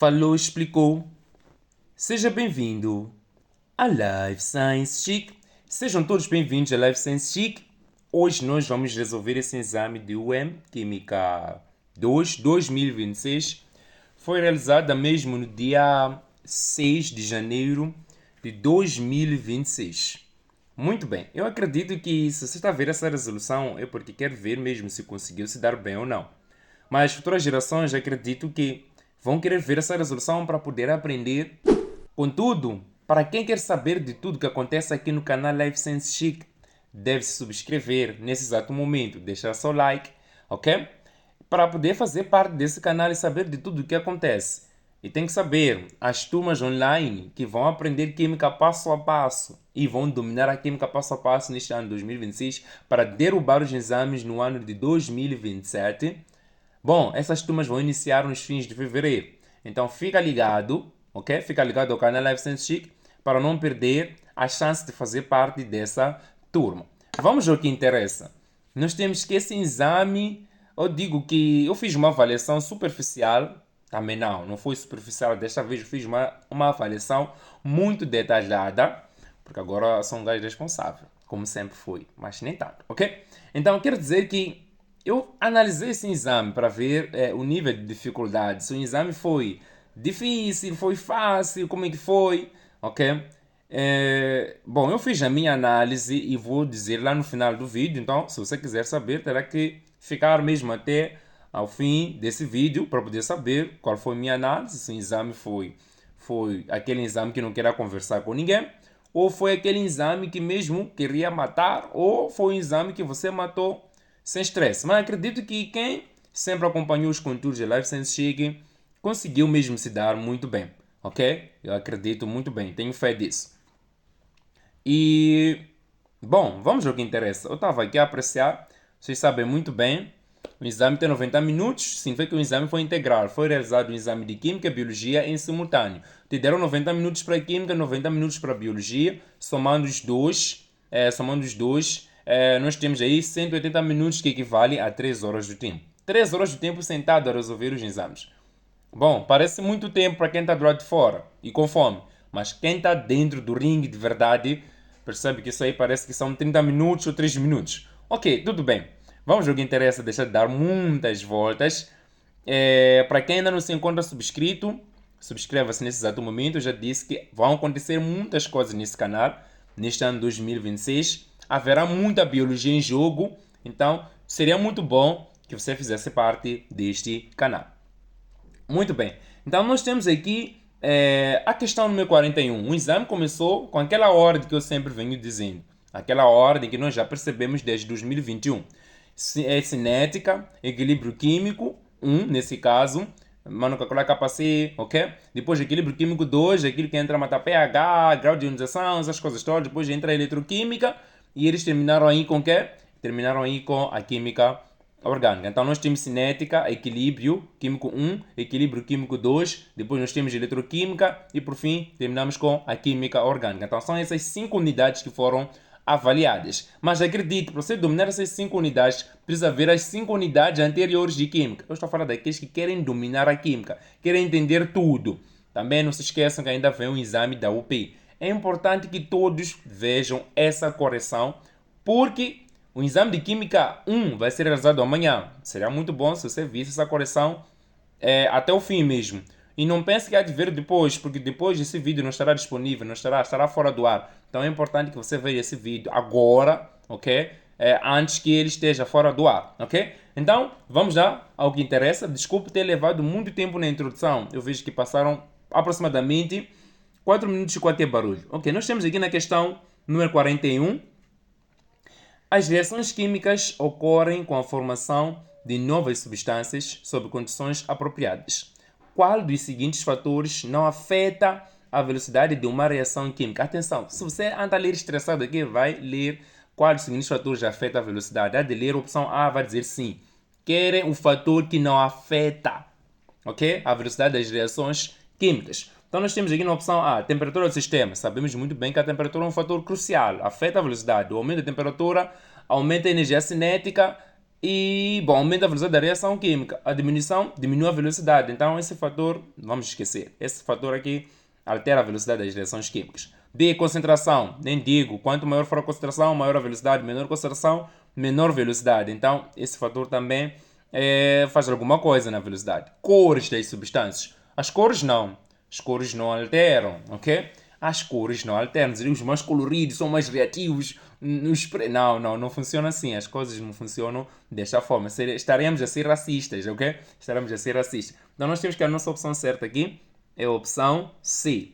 Falou, explicou. Seja bem-vindo a Life Science Chic. Sejam todos bem-vindos a Life Science Chic. Hoje nós vamos resolver esse exame de UM Química 2 2026. Foi realizada mesmo no dia 6 de janeiro de 2026. Muito bem, eu acredito que se você está a ver essa resolução é porque quer ver mesmo se conseguiu se dar bem ou não. Mas futuras gerações acredito que vão querer ver essa resolução para poder aprender. Contudo, para quem quer saber de tudo que acontece aqui no canal Life Sense Chic, deve se subscrever nesse exato momento, deixar seu like, ok? Para poder fazer parte desse canal e saber de tudo o que acontece. E tem que saber, as turmas online que vão aprender química passo a passo e vão dominar a química passo a passo neste ano de 2026 para derrubar os exames no ano de 2027. Bom, essas turmas vão iniciar nos fins de fevereiro. Então fica ligado, ok? Fica ligado ao canal Life Sense Chic para não perder a chance de fazer parte dessa turma. Vamos ao que interessa. Nós temos que esse exame, eu digo que eu fiz uma avaliação superficial, também não foi superficial, desta vez eu fiz uma avaliação muito detalhada, porque agora sou um gajo responsável, como sempre fui, mas nem tanto, ok? Então quero dizer que eu analisei esse exame para ver o nível de dificuldade. Se o exame foi difícil, foi fácil, como é que foi, ok? Bom, eu fiz a minha análise e vou dizer lá no final do vídeo. Então, se você quiser saber, terá que ficar mesmo até ao fim desse vídeo para poder saber qual foi a minha análise. Se o exame foi aquele exame que não queria conversar com ninguém, ou foi aquele exame que mesmo queria matar, ou foi um exame que você matou sem estresse. Mas acredito que quem sempre acompanhou os conteúdos de Life Sense Chic conseguiu mesmo se dar muito bem, ok? Eu acredito muito bem, tenho fé disso. E, bom, vamos ao que interessa. Eu estava aqui a apreciar, vocês sabem muito bem, o exame tem 90 minutos, significa que o exame foi integral. Foi realizado um exame de Química e Biologia em simultâneo. Te deram 90 minutos para Química, 90 minutos para Biologia, somando os dois, nós temos aí 180 minutos que equivale a 3 horas do tempo. 3 horas do tempo sentado a resolver os exames. Bom, parece muito tempo para quem está do lado de fora e com fome, mas quem está dentro do ringue de verdade percebe que isso aí parece que são 30 minutos ou 3 minutos. Ok, tudo bem. Vamos ao que interessa, deixar de dar muitas voltas. Para quem ainda não se encontra subscrito, subscreva-se nesse exato momento. Eu já disse que vão acontecer muitas coisas nesse canal neste ano 2026. Haverá muita biologia em jogo, então seria muito bom que você fizesse parte deste canal. Muito bem. Então nós temos aqui a questão número 41. O exame começou com aquela ordem que eu sempre venho dizendo. Aquela ordem que nós já percebemos desde 2021. É cinética, equilíbrio químico, 1 nesse caso, mano calcular KC, ok? Depois equilíbrio químico 2, aquilo que entra a matar pH, grau de ionização, essas coisas todas. Depois entra a eletroquímica e eles terminaram aí com o quê? Terminaram aí com a química orgânica. Então nós temos cinética, equilíbrio químico 1, equilíbrio químico 2, depois nós temos eletroquímica e por fim terminamos com a química orgânica. Então são essas 5 unidades que foram avaliadas. Mas acredite, para você dominar essas 5 unidades, precisa ver as 5 unidades anteriores de química. Eu estou a falar daqueles que querem dominar a química, querem entender tudo. Também não se esqueçam que ainda vem um exame da UPI. É importante que todos vejam essa correção, porque o exame de Química 1 vai ser realizado amanhã. Seria muito bom se você visse essa correção até o fim mesmo. E não pense que há de ver depois, porque depois esse vídeo não estará disponível, não estará fora do ar. Então é importante que você veja esse vídeo agora, ok? Antes que ele esteja fora do ar, ok? Então, vamos já ao que interessa. Desculpe ter levado muito tempo na introdução. Eu vejo que passaram aproximadamente 4 minutos e qualquer barulho. Ok, nós temos aqui na questão número 41. As reações químicas ocorrem com a formação de novas substâncias sob condições apropriadas. Qual dos seguintes fatores não afeta a velocidade de uma reação química? Atenção, se você anda a ler estressado aqui, vai ler quais dos seguintes fatores afetam a velocidade. Há de ler a opção A, vai dizer sim. Querem o fator que não afeta, ok? A velocidade das reações químicas. Então nós temos aqui na opção A, temperatura do sistema. Sabemos muito bem que a temperatura é um fator crucial, afeta a velocidade. O aumento da temperatura aumenta a energia cinética E, bom, aumenta a velocidade da reação química. A diminuição diminui a velocidade. Então, esse fator, vamos esquecer. Esse fator aqui altera a velocidade das reações químicas. B, concentração. Nem digo. Quanto maior for a concentração, maior a velocidade. Menor a concentração, menor velocidade. Então, esse fator também faz alguma coisa na velocidade. Cores das substâncias. As cores não. As cores não alteram, ok? As cores não alteram. Os mais coloridos são mais reativos. Não funciona assim. As coisas não funcionam desta forma. Estaremos a ser racistas, ok? Estaremos a ser racistas. Então nós temos que a nossa opção certa aqui é a opção C.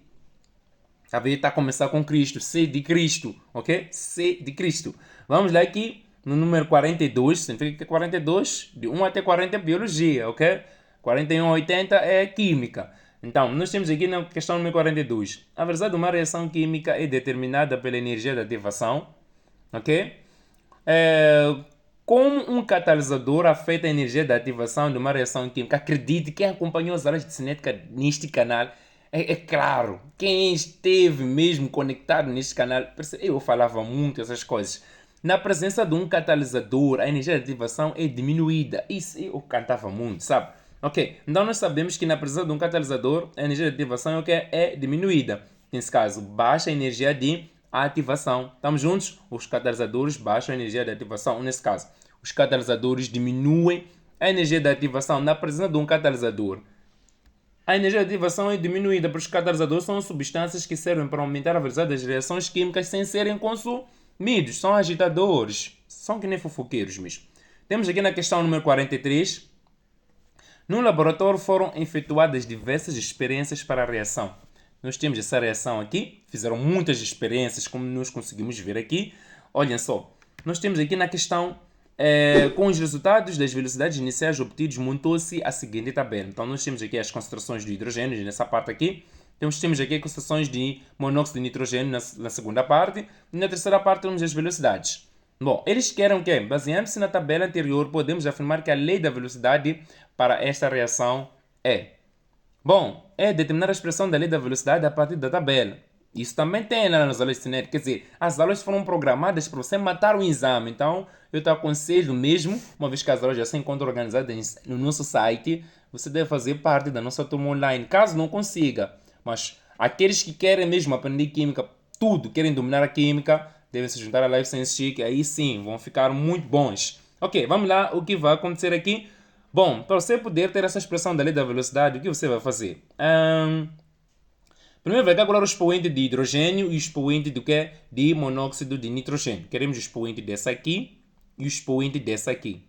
A ver, está a começar com Cristo. C de Cristo, ok? C de Cristo. Vamos lá aqui no número 42. Significa que 42, de 1 até 40 é biologia, ok? 41 a 80 é química. Então, nós temos aqui na questão número 42. A velocidade de uma reação química é determinada pela energia da ativação, ok? Como um catalisador afeta a energia da ativação de uma reação química? Acredite, quem acompanhou as aulas de cinética neste canal, é claro, quem esteve mesmo conectado neste canal, eu falava muito essas coisas. Na presença de um catalisador, a energia de ativação é diminuída. Isso eu cantava muito, sabe? Ok, então nós sabemos que na presença de um catalisador, a energia de ativação é o que? É diminuída. Nesse caso, baixa a energia de ativação. Estamos juntos? Os catalisadores baixam a energia de ativação. Nesse caso, os catalisadores diminuem a energia de ativação na presença de um catalisador. A energia de ativação é diminuída, porque os catalisadores são substâncias que servem para aumentar a velocidade das reações químicas sem serem consumidos. São agitadores. São que nem fofoqueiros mesmo. Temos aqui na questão número 43. No laboratório foram efetuadas diversas experiências para a reação. Nós temos essa reação aqui. Fizeram muitas experiências, como nós conseguimos ver aqui. Olhem só. Nós temos aqui na questão com os resultados das velocidades iniciais obtidos, montou-se a seguinte tabela. Então, nós temos aqui as concentrações de hidrogênio nessa parte aqui. Temos aqui as concentrações de monóxido de nitrogênio na segunda parte. E na terceira parte temos as velocidades. Bom, eles querem o quê? Baseando-se na tabela anterior, podemos afirmar que a lei da velocidade para esta reação é... Bom, é determinar a expressão da lei da velocidade a partir da tabela. Isso também tem lá nas aulas de cinética. Quer dizer, as aulas foram programadas para você matar o exame. Então, eu te aconselho mesmo, uma vez que as aulas já se encontram organizadas no nosso site, você deve fazer parte da nossa turma online. Caso não consiga, mas aqueles que querem mesmo aprender química, tudo, querem dominar a química, devem se juntar à Life Science Chic. Aí sim, vão ficar muito bons. Ok, vamos lá, o que vai acontecer aqui? Bom, para você poder ter essa expressão da lei da velocidade, o que você vai fazer? Primeiro vai calcular o expoente de hidrogênio e o expoente do que? De monóxido de nitrogênio. Queremos o expoente dessa aqui e o expoente dessa aqui.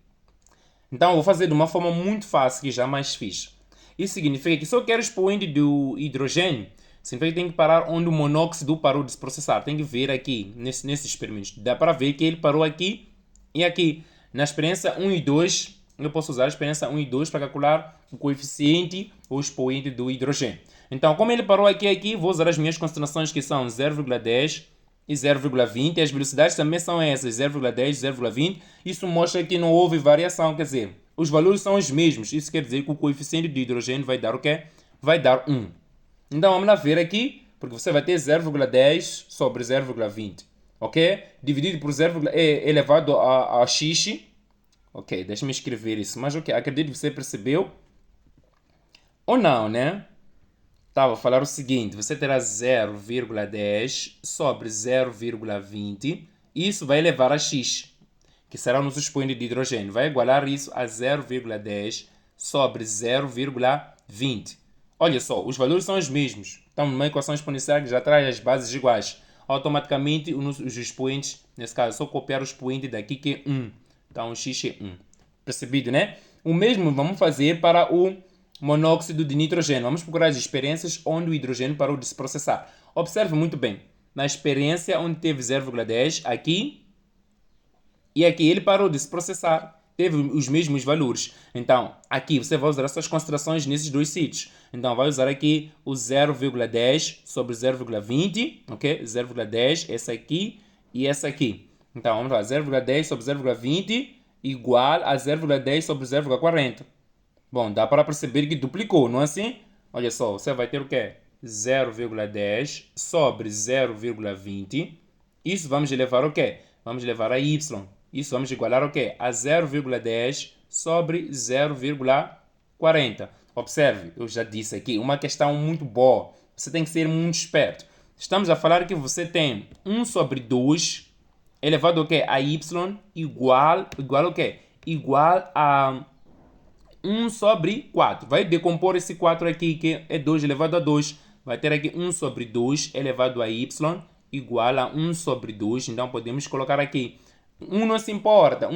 Então, eu vou fazer de uma forma muito fácil, que jamais fiz. Isso significa que se eu quero o expoente do hidrogênio, significa que tem que parar onde o monóxido parou de se processar. Tem que ver aqui, nesse experimento. Dá para ver que ele parou aqui e aqui. Na experiência 1 e 2, eu posso usar a experiência 1 e 2 para calcular o coeficiente ou expoente do hidrogênio. Então, como ele parou aqui e aqui, vou usar as minhas concentrações que são 0,10 e 0,20. As velocidades também são essas, 0,10 e 0,20. Isso mostra que não houve variação, quer dizer, os valores são os mesmos. Isso quer dizer que o coeficiente de hidrogênio vai dar o quê? Vai dar 1. Então, vamos lá ver aqui, porque você vai ter 0,10 sobre 0,20. Ok? Dividido por 0, elevado a x. Ok, deixa-me escrever isso. Mas ok, acredito que você percebeu. Ou não, né? Tá, vou falar o seguinte. Você terá 0,10 sobre 0,20. Isso vai elevar a x, que será o nosso expoente de hidrogênio. Vai igualar isso a 0,10 sobre 0,20. Olha só, os valores são os mesmos. Então, numa equação exponencial que já traz as bases iguais, automaticamente os expoentes, nesse caso, é só copiar o expoente daqui que é 1. Então, o x é 1. Percebido, né? O mesmo vamos fazer para o monóxido de nitrogênio. Vamos procurar as experiências onde o hidrogênio parou de se processar. Observe muito bem. Na experiência onde teve 0,10, aqui e aqui, ele parou de se processar. Teve os mesmos valores. Então, aqui você vai usar as suas concentrações nesses dois sítios. Então, vai usar aqui o 0,10 sobre 0,20. Ok? 0,10, essa aqui e essa aqui. Então, vamos lá. 0,10 sobre 0,20 igual a 0,10 sobre 0,40. Bom, dá para perceber que duplicou, não é assim? Olha só, você vai ter o quê? 0,10 sobre 0,20. Isso vamos levar o quê? Vamos levar a y. Isso vamos igualar o quê? A 0,10 sobre 0,40. Observe, eu já disse aqui, uma questão muito boa. Você tem que ser muito esperto. Estamos a falar que você tem 1 sobre 2 elevado ao quê? A y igual ao quê? Igual a 1 sobre 4. Vai decompor esse 4 aqui, que é 2 elevado a 2. Vai ter aqui 1 sobre 2 elevado a y igual a 1 sobre 2. Então podemos colocar aqui 1 não se importa,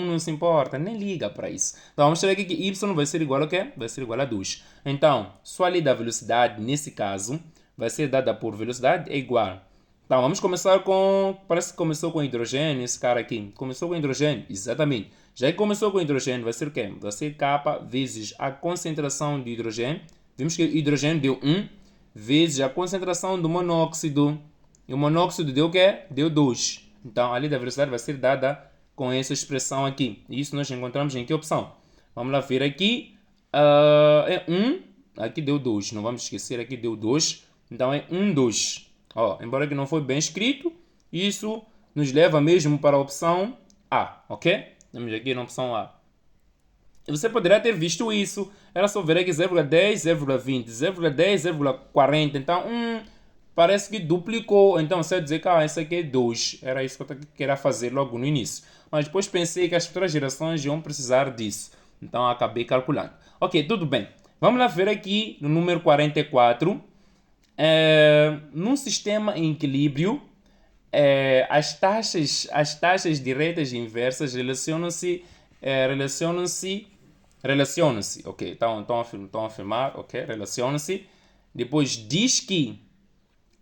nem liga para isso. Então vamos ter aqui que y vai ser igual a quê? Vai ser igual a 2. Então, sua lei da velocidade, nesse caso, vai ser dada por velocidade é igual. Então vamos começar com, parece que começou com hidrogênio, esse cara aqui. Começou com hidrogênio, exatamente. Já que começou com hidrogênio, vai ser o quê? Vai ser K vezes a concentração de hidrogênio. Vimos que o hidrogênio deu 1, vezes a concentração do monóxido. E o monóxido deu o quê? Deu 2. Então a lei da velocidade vai ser dada com essa expressão aqui. E isso nós encontramos em que opção? Vamos lá ver aqui. É 1, aqui deu 2. Não vamos esquecer, aqui deu 2. Então é 1, 2. Embora que não foi bem escrito, isso nos leva mesmo para a opção A, ok? Temos aqui na opção A. E você poderia ter visto isso. Era só ver aqui 0,10, 0,20, 0,10, 0,40. Então, parece que duplicou. Então, você vai dizer que isso aqui é 2. Era isso que eu queria fazer logo no início. Mas depois pensei que as futuras gerações iam precisar disso. Então, acabei calculando. Ok, tudo bem. Vamos lá ver aqui no número 44. Num sistema em equilíbrio, as taxas diretas e inversas relacionam-se, ok? Estão a afirmar, ok? Relacionam-se. Depois diz que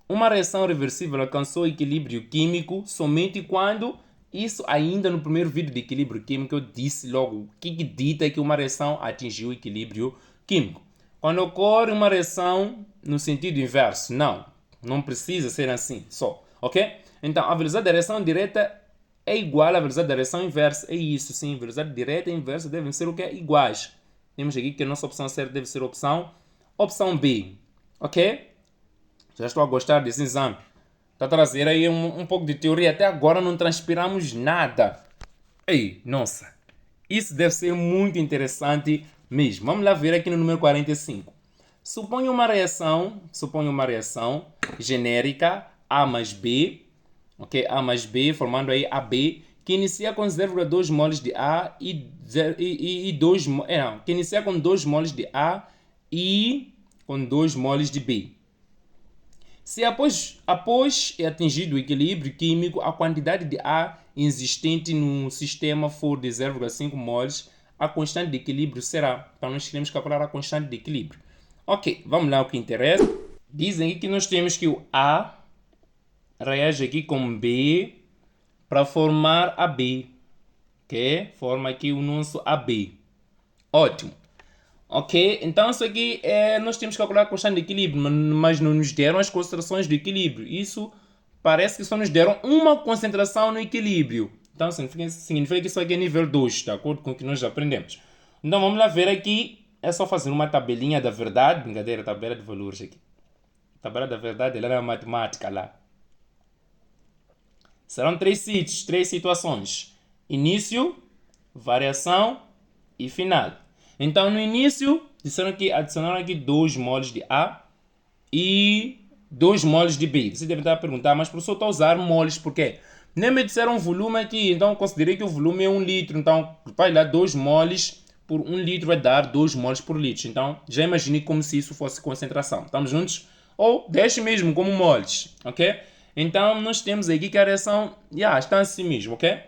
uma reação reversível alcançou equilíbrio químico somente quando, isso ainda no primeiro vídeo de equilíbrio químico eu disse logo o que dita que uma reação atingiu equilíbrio químico. Quando ocorre uma reação no sentido inverso, não precisa ser assim só, ok? Então, a velocidade da reação direta é igual à velocidade da reação inversa. É isso, sim. Velocidade direta e inversa devem ser o quê? Iguais. Temos aqui que a nossa opção certa deve ser a opção B, ok? Já estou a gostar desse exame. Está a trazer aí um pouco de teoria. Até agora não transpiramos nada. Ei, nossa. Isso deve ser muito interessante mesmo. Vamos lá ver aqui no número 45. Suponha uma reação genérica A mais B, ok? A mais B, formando aí AB, que inicia com 0,2 moles de A e 2 que inicia com 2 moles de A e com 2 moles de B. Se após é atingido o equilíbrio químico, a quantidade de A existente no sistema for de 0,5 moles, a constante de equilíbrio será. Então nós queremos calcular a constante de equilíbrio. Ok, vamos lá o que interessa. Dizem aqui que nós temos que o A reage aqui com B para formar AB. Ok? Forma aqui o nosso AB. Ótimo. Ok, então isso aqui nós temos que calcular a constante de equilíbrio, mas não nos deram as concentrações de equilíbrio. Isso parece que só nos deram uma concentração no equilíbrio. Então significa que isso aqui é nível 2, de acordo com o que nós já aprendemos. Então vamos lá ver aqui. É só fazer uma tabelinha da verdade. Brincadeira, tabela de valores aqui. Tabela da verdade, ela era matemática lá. Serão 3 situações. Início, variação e final. Então, no início, adicionaram aqui 2 moles de A e 2 moles de B. Você deve estar a perguntar, mas professor, está a usar moles por quê? Nem me disseram um volume aqui, então considerei que o volume é 1 litro. Então, vai dar 2 moles por 1 litro, vai dar 2 moles por litro. Então, já imaginei como se isso fosse concentração. Estamos juntos? Ou deixe mesmo como moles, ok? Então, nós temos aqui que a reação está assim mesmo, ok?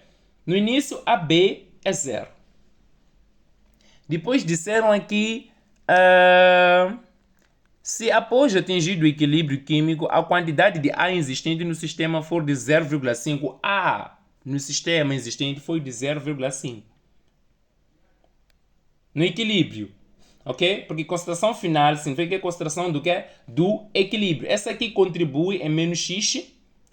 No início, a B é 0. Depois disseram aqui, se após atingir o equilíbrio químico, a quantidade de A existente no sistema for de 0,5, A no sistema existente foi de 0,5. No equilíbrio, ok? Porque concentração final significa que é concentração do quê? Do equilíbrio. Essa aqui contribui em menos X,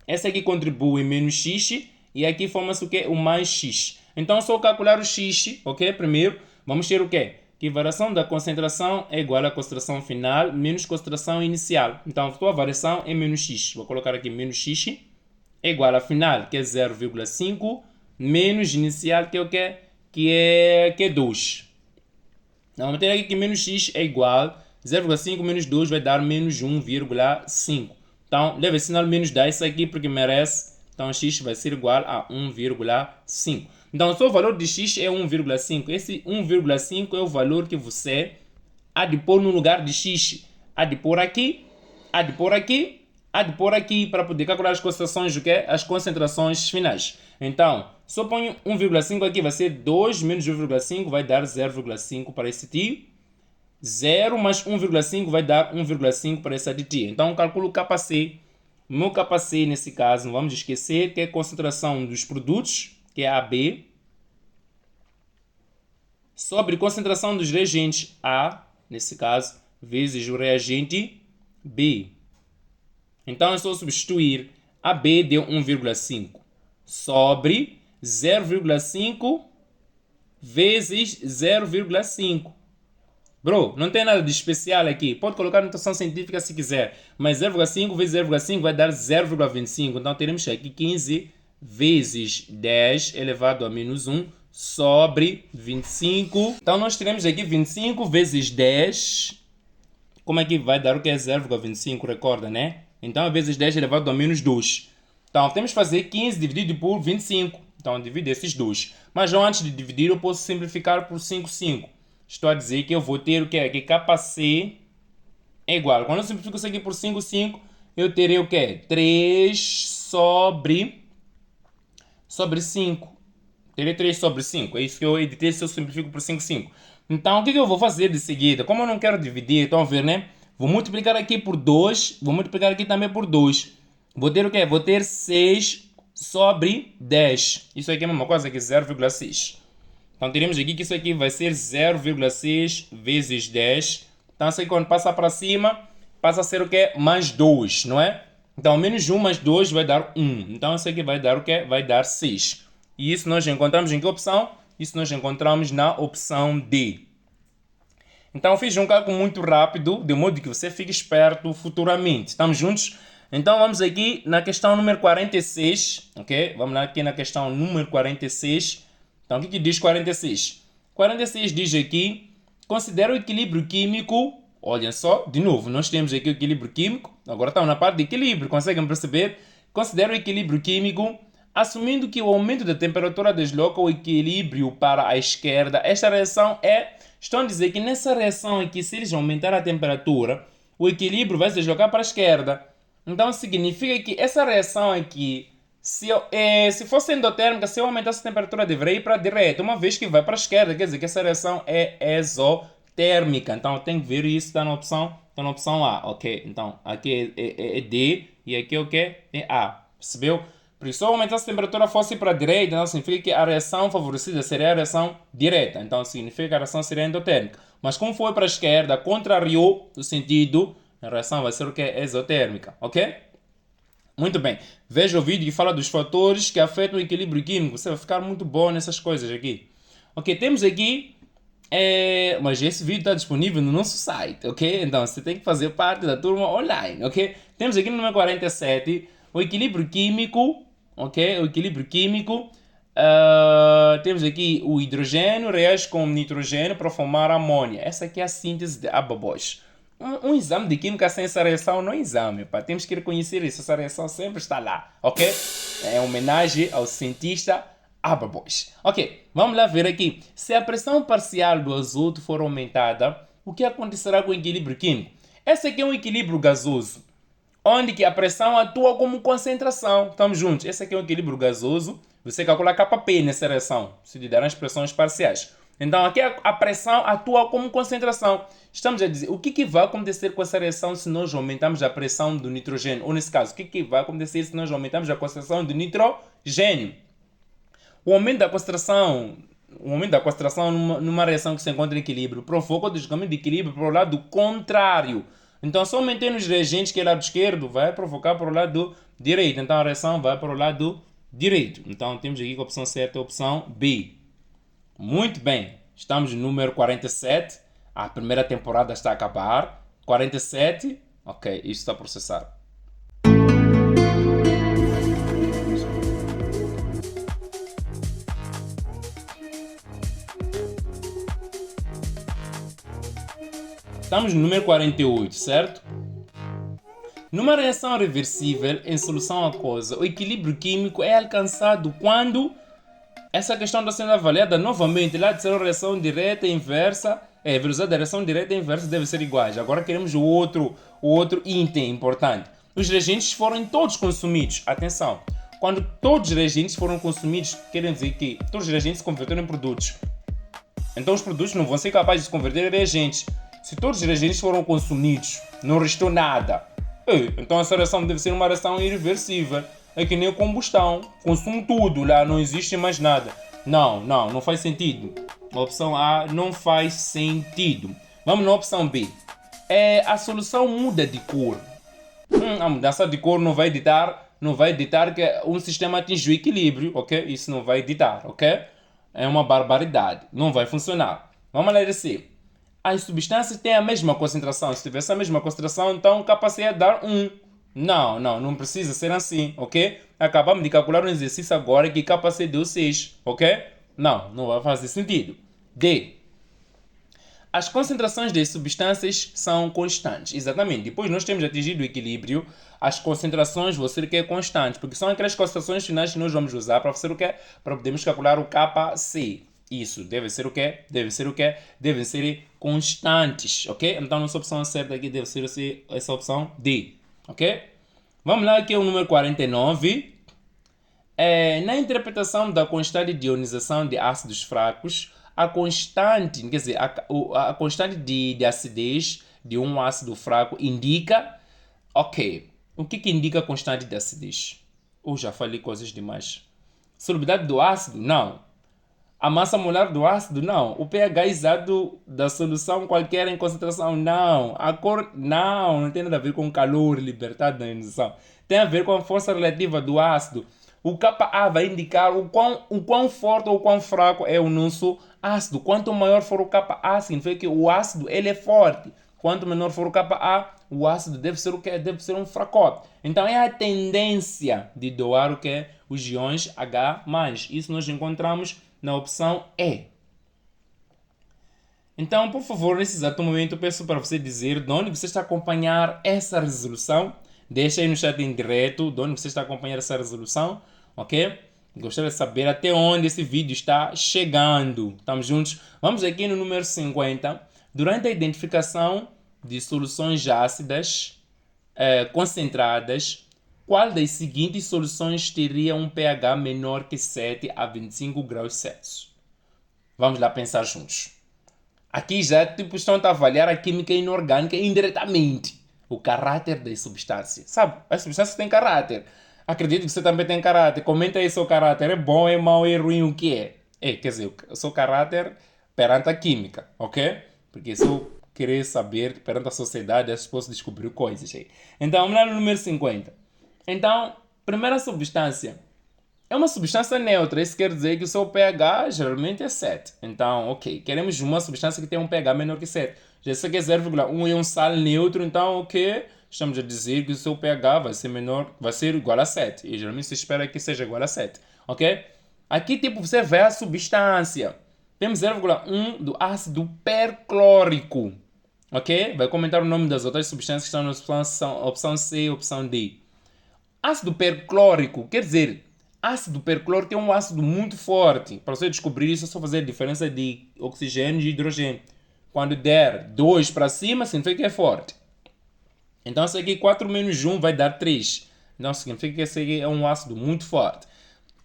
essa aqui contribui em menos X, e aqui forma-se o quê? O mais X. Então, só calcular o X, ok? Primeiro, vamos ter o quê? Que a variação da concentração é igual à concentração final menos concentração inicial. Então, a sua variação é menos X. Vou colocar aqui menos X é igual à final, que é 0,5 menos inicial, que é o quê? Que é 2. Então, vamos ter aqui que menos x é igual 0,5 menos 2 vai dar menos 1,5. Então, leva esse sinal menos, dá isso aqui porque merece. Então, x vai ser igual a 1,5. Então, se o valor de x é 1,5, esse 1,5 é o valor que você há de pôr no lugar de x. Há de pôr aqui, há de pôr aqui, há de pôr aqui para poder calcular as concentrações, o quê? As concentrações finais. Então, se eu ponho 1,5 aqui, vai ser 2 menos 1,5 vai dar 0,5 para esse t. 0 mais 1,5 vai dar 1,5 para essa de t. Então, calculo kc. O meu kc, nesse caso, não vamos esquecer que é a concentração dos produtos, que é AB, sobre concentração dos reagentes A, nesse caso, vezes o reagente B. Então, é só substituir. AB deu 1,5 sobre 0,5 vezes 0,5. Bro, não tem nada de especial aqui. Pode colocar notação científica se quiser. Mas 0,5 vezes 0,5 vai dar 0,25. Então teremos aqui 15 vezes 10 elevado a menos 1 sobre 25. Então nós teremos aqui 25 vezes 10. Como é que vai dar o que é 0,25? Recorda, né? Então vezes 10 elevado a menos 2. Então temos que fazer 15 dividido por 25. Então divide esses dois. Mas antes de dividir eu posso simplificar por 5, 5. Estou a dizer que eu vou ter o que é? Que kc é igual. Quando eu simplifico isso aqui por 5, 5, eu terei o que é? 3 sobre 5. Terei 3 sobre 5. É isso que eu editei se eu simplifico por 5, 5. Então, o que eu vou fazer de seguida? Como eu não quero dividir, estão a ver, né? Vou multiplicar aqui por 2. Vou multiplicar aqui também por 2. Vou ter o que? Vou ter 6 sobre 10. Isso aqui é a mesma coisa que 0,6. Então, teremos aqui que isso aqui vai ser 0,6 vezes 10. Então, isso aqui quando passa para cima, passa a ser o quê? Mais 2, não é? Então, menos 1 mais 2 vai dar 1. Então, isso aqui vai dar o quê? Vai dar 6. E isso nós encontramos em que opção? Isso nós encontramos na opção D. Então, eu fiz um cálculo muito rápido, de modo que você fique esperto futuramente. Estamos juntos? Então, vamos aqui na questão número 46, ok? Vamos lá aqui na questão número 46. Então, o que diz 46? 46 diz aqui, considera o equilíbrio químico. Olhem só, de novo, nós temos aqui o equilíbrio químico. Agora estamos na parte de equilíbrio, conseguem perceber? Considera o equilíbrio químico, assumindo que o aumento da temperatura desloca o equilíbrio para a esquerda. Esta reação é... Estão a dizer que nessa reação aqui, se eles aumentarem a temperatura, o equilíbrio vai se deslocar para a esquerda. Então, significa que essa reação aqui... Se fosse endotérmica, se eu aumentasse a temperatura, deveria ir para a direita, uma vez que vai para a esquerda, quer dizer que essa reação é exotérmica. Então eu tenho que ver isso, está na opção A, ok? Então aqui é D e aqui é o que? É A, percebeu? Porque se eu aumentasse a temperatura fosse para a direita, então significa que a reação favorecida seria a reação direta. Então significa que a reação seria endotérmica. Mas como foi para a esquerda, contrariou o sentido, a reação vai ser o que? Exotérmica, ok? Muito bem. Veja o vídeo que fala dos fatores que afetam o equilíbrio químico. Você vai ficar muito bom nessas coisas aqui. Ok, temos aqui... mas esse vídeo está disponível no nosso site, ok? Então você tem que fazer parte da turma online, ok? Temos aqui no número 47 o equilíbrio químico, ok? O equilíbrio químico. Temos aqui o hidrogênio reage com o nitrogênio para formar amônia. Essa aqui é a síntese de Haber-Bosch. Um exame de química sem essa reação não é exame, pá. Temos que reconhecer isso. Essa reação sempre está lá, ok? É homenagem ao cientista Haber-Bosch. Ok, vamos lá ver aqui. Se a pressão parcial do azoto for aumentada, o que acontecerá com o equilíbrio químico? Esse aqui é um equilíbrio gasoso, onde que a pressão atua como concentração. Estamos juntos. Esse aqui é um equilíbrio gasoso. Você calcula Kp nessa reação, se lhe darão as pressões parciais. Então aqui a pressão atua como concentração. Estamos a dizer, o que vai acontecer com essa reação se nós aumentarmos a pressão do nitrogênio? Ou nesse caso, o que vai acontecer se nós aumentarmos a concentração do nitrogênio? O aumento da concentração numa reação que se encontra em equilíbrio provoca o deslocamento de equilíbrio para o lado contrário. Então, se aumentando os reagentes que é o lado esquerdo, vai provocar para o lado direito. Então, a reação vai para o lado direito. Então, temos aqui que a opção certa é a opção B. Muito bem, estamos no número 47, a primeira temporada está a acabar. 47, ok, isto está a processar. Estamos no número 48, certo? Numa reação reversível em solução aquosa, o equilíbrio químico é alcançado quando essa questão está sendo avaliada novamente. Lá de ser uma reação direta e inversa, a velocidade da reação direta e inversa deve ser iguais. Agora queremos o outro item importante. Os reagentes foram todos consumidos. Atenção, quando todos os reagentes foram consumidos, quer dizer que todos os reagentes se converteram em produtos. Então os produtos não vão ser capazes de se converter em reagentes. Se todos os reagentes foram consumidos, não restou nada. Então essa reação deve ser uma reação irreversível. É que nem a combustão. Consumo tudo, lá não existe mais nada. Não faz sentido. A opção A não faz sentido. Vamos na opção B. A solução muda de cor. A mudança de cor não vai ditar que um sistema atinge o equilíbrio, ok? Isso não vai ditar, ok? É uma barbaridade. Não vai funcionar. Vamos lá C. As substâncias têm a mesma concentração. Se tivesse a mesma concentração, então o KC ia dar 1. Não precisa ser assim, ok? Acabamos de calcular um exercício agora que KC deu 6, ok? Não vai fazer sentido. D. As concentrações das substâncias são constantes. Exatamente. Depois nós temos atingido o equilíbrio, as concentrações vão ser constantes, porque são aquelas concentrações finais que nós vamos usar para fazer o quê? Para podermos calcular o KC. Isso deve ser o quê? Devem ser constantes, ok? Então nossa opção certa aqui deve ser essa opção D, ok? Vamos lá, aqui é o número 49. Na interpretação da constante de ionização de ácidos fracos, a constante, quer dizer, a constante de acidez de um ácido fraco indica... Ok, o que indica a constante de acidez? Já falei coisas demais. Solubilidade do ácido? Não. A massa molar do ácido? Não. O pH exato da solução qualquer em concentração? Não. A cor? Não tem nada a ver com o calor libertado da ionização. Tem a ver com a força relativa do ácido. O Ka vai indicar o quão forte ou o quão fraco é o nosso ácido. Quanto maior for o Ka, significa que o ácido ele é forte. Quanto menor for o Ka, o ácido deve ser o quê? Deve ser um fracote. Então é a tendência de doar o quê? Os íons H+. Isso nós encontramos na opção E. Então, por favor, nesse exato momento, peço para você dizer de onde você está a acompanhar essa resolução. Deixa aí no chat em direto de onde você está a acompanhar essa resolução, ok? Gostaria de saber até onde esse vídeo está chegando. Estamos juntos? Vamos aqui no número 50. Durante a identificação de soluções ácidas concentradas, qual das seguintes soluções teria um pH menor que 7 a 25 graus Celsius? Vamos lá pensar juntos. Aqui já estão a avaliar a química inorgânica indiretamente. O caráter das substâncias. Sabe, as substâncias têm caráter. Acredito que você também tem caráter. Comenta aí seu caráter. É bom, é mau, é ruim, o que é? Quer dizer, o seu caráter perante a química, ok? Porque se eu querer saber perante a sociedade, eu posso descobrir coisas aí. Então, vamos lá no número 50. Então, primeira substância. É uma substância neutra. Isso quer dizer que o seu pH geralmente é 7. Então, ok. Queremos uma substância que tenha um pH menor que 7. Já sei que é 0,1 é um sal neutro. Então, ok. Estamos a dizer que o seu pH vai ser igual a 7. E geralmente se espera que seja igual a 7. Ok? Aqui, você vê a substância. Temos 0,1 do ácido perclórico. Ok? Vai comentar o nome das outras substâncias que estão na opção C e opção D. Ácido perclórico, quer dizer, ácido perclórico é um ácido muito forte. Para você descobrir isso, é só fazer a diferença de oxigênio e hidrogênio. Quando der 2 para cima, significa que é forte. Então, esse aqui, 4 menos 1 vai dar 3. Então, significa que esse aqui é um ácido muito forte.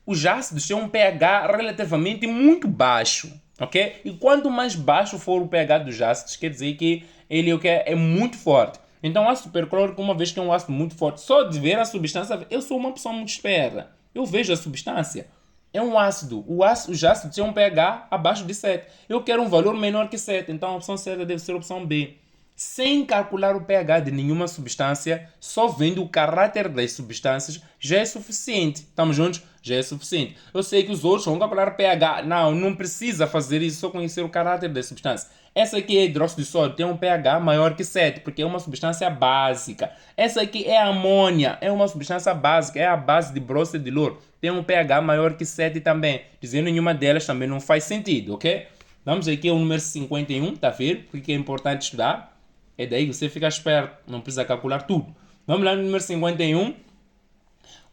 Os ácidos têm um pH relativamente muito baixo. Ok? E quanto mais baixo for o pH dos ácidos, quer dizer que ele é muito forte. Então, o ácido perclórico, uma vez que é um ácido muito forte, só de ver a substância, eu sou uma pessoa muito esperta. Eu vejo a substância. É um ácido. Os ácidos têm um pH abaixo de 7. Eu quero um valor menor que 7. Então, a opção certa deve ser a opção B. Sem calcular o pH de nenhuma substância, só vendo o caráter das substâncias, já é suficiente. Estamos juntos? Já é suficiente. Eu sei que os outros vão calcular pH. Não precisa fazer isso, só conhecer o caráter da substância. Essa aqui é hidróxido de sódio, tem um pH maior que 7, porque é uma substância básica. Essa aqui é amônia, é uma substância básica, é a base de bróxido de louro. Tem um pH maior que 7 também. Dizendo nenhuma delas também não faz sentido, ok? Vamos aqui ao número 51, tá vendo? Porque é importante estudar. É daí que você fica esperto, não precisa calcular tudo. Vamos lá no número 51.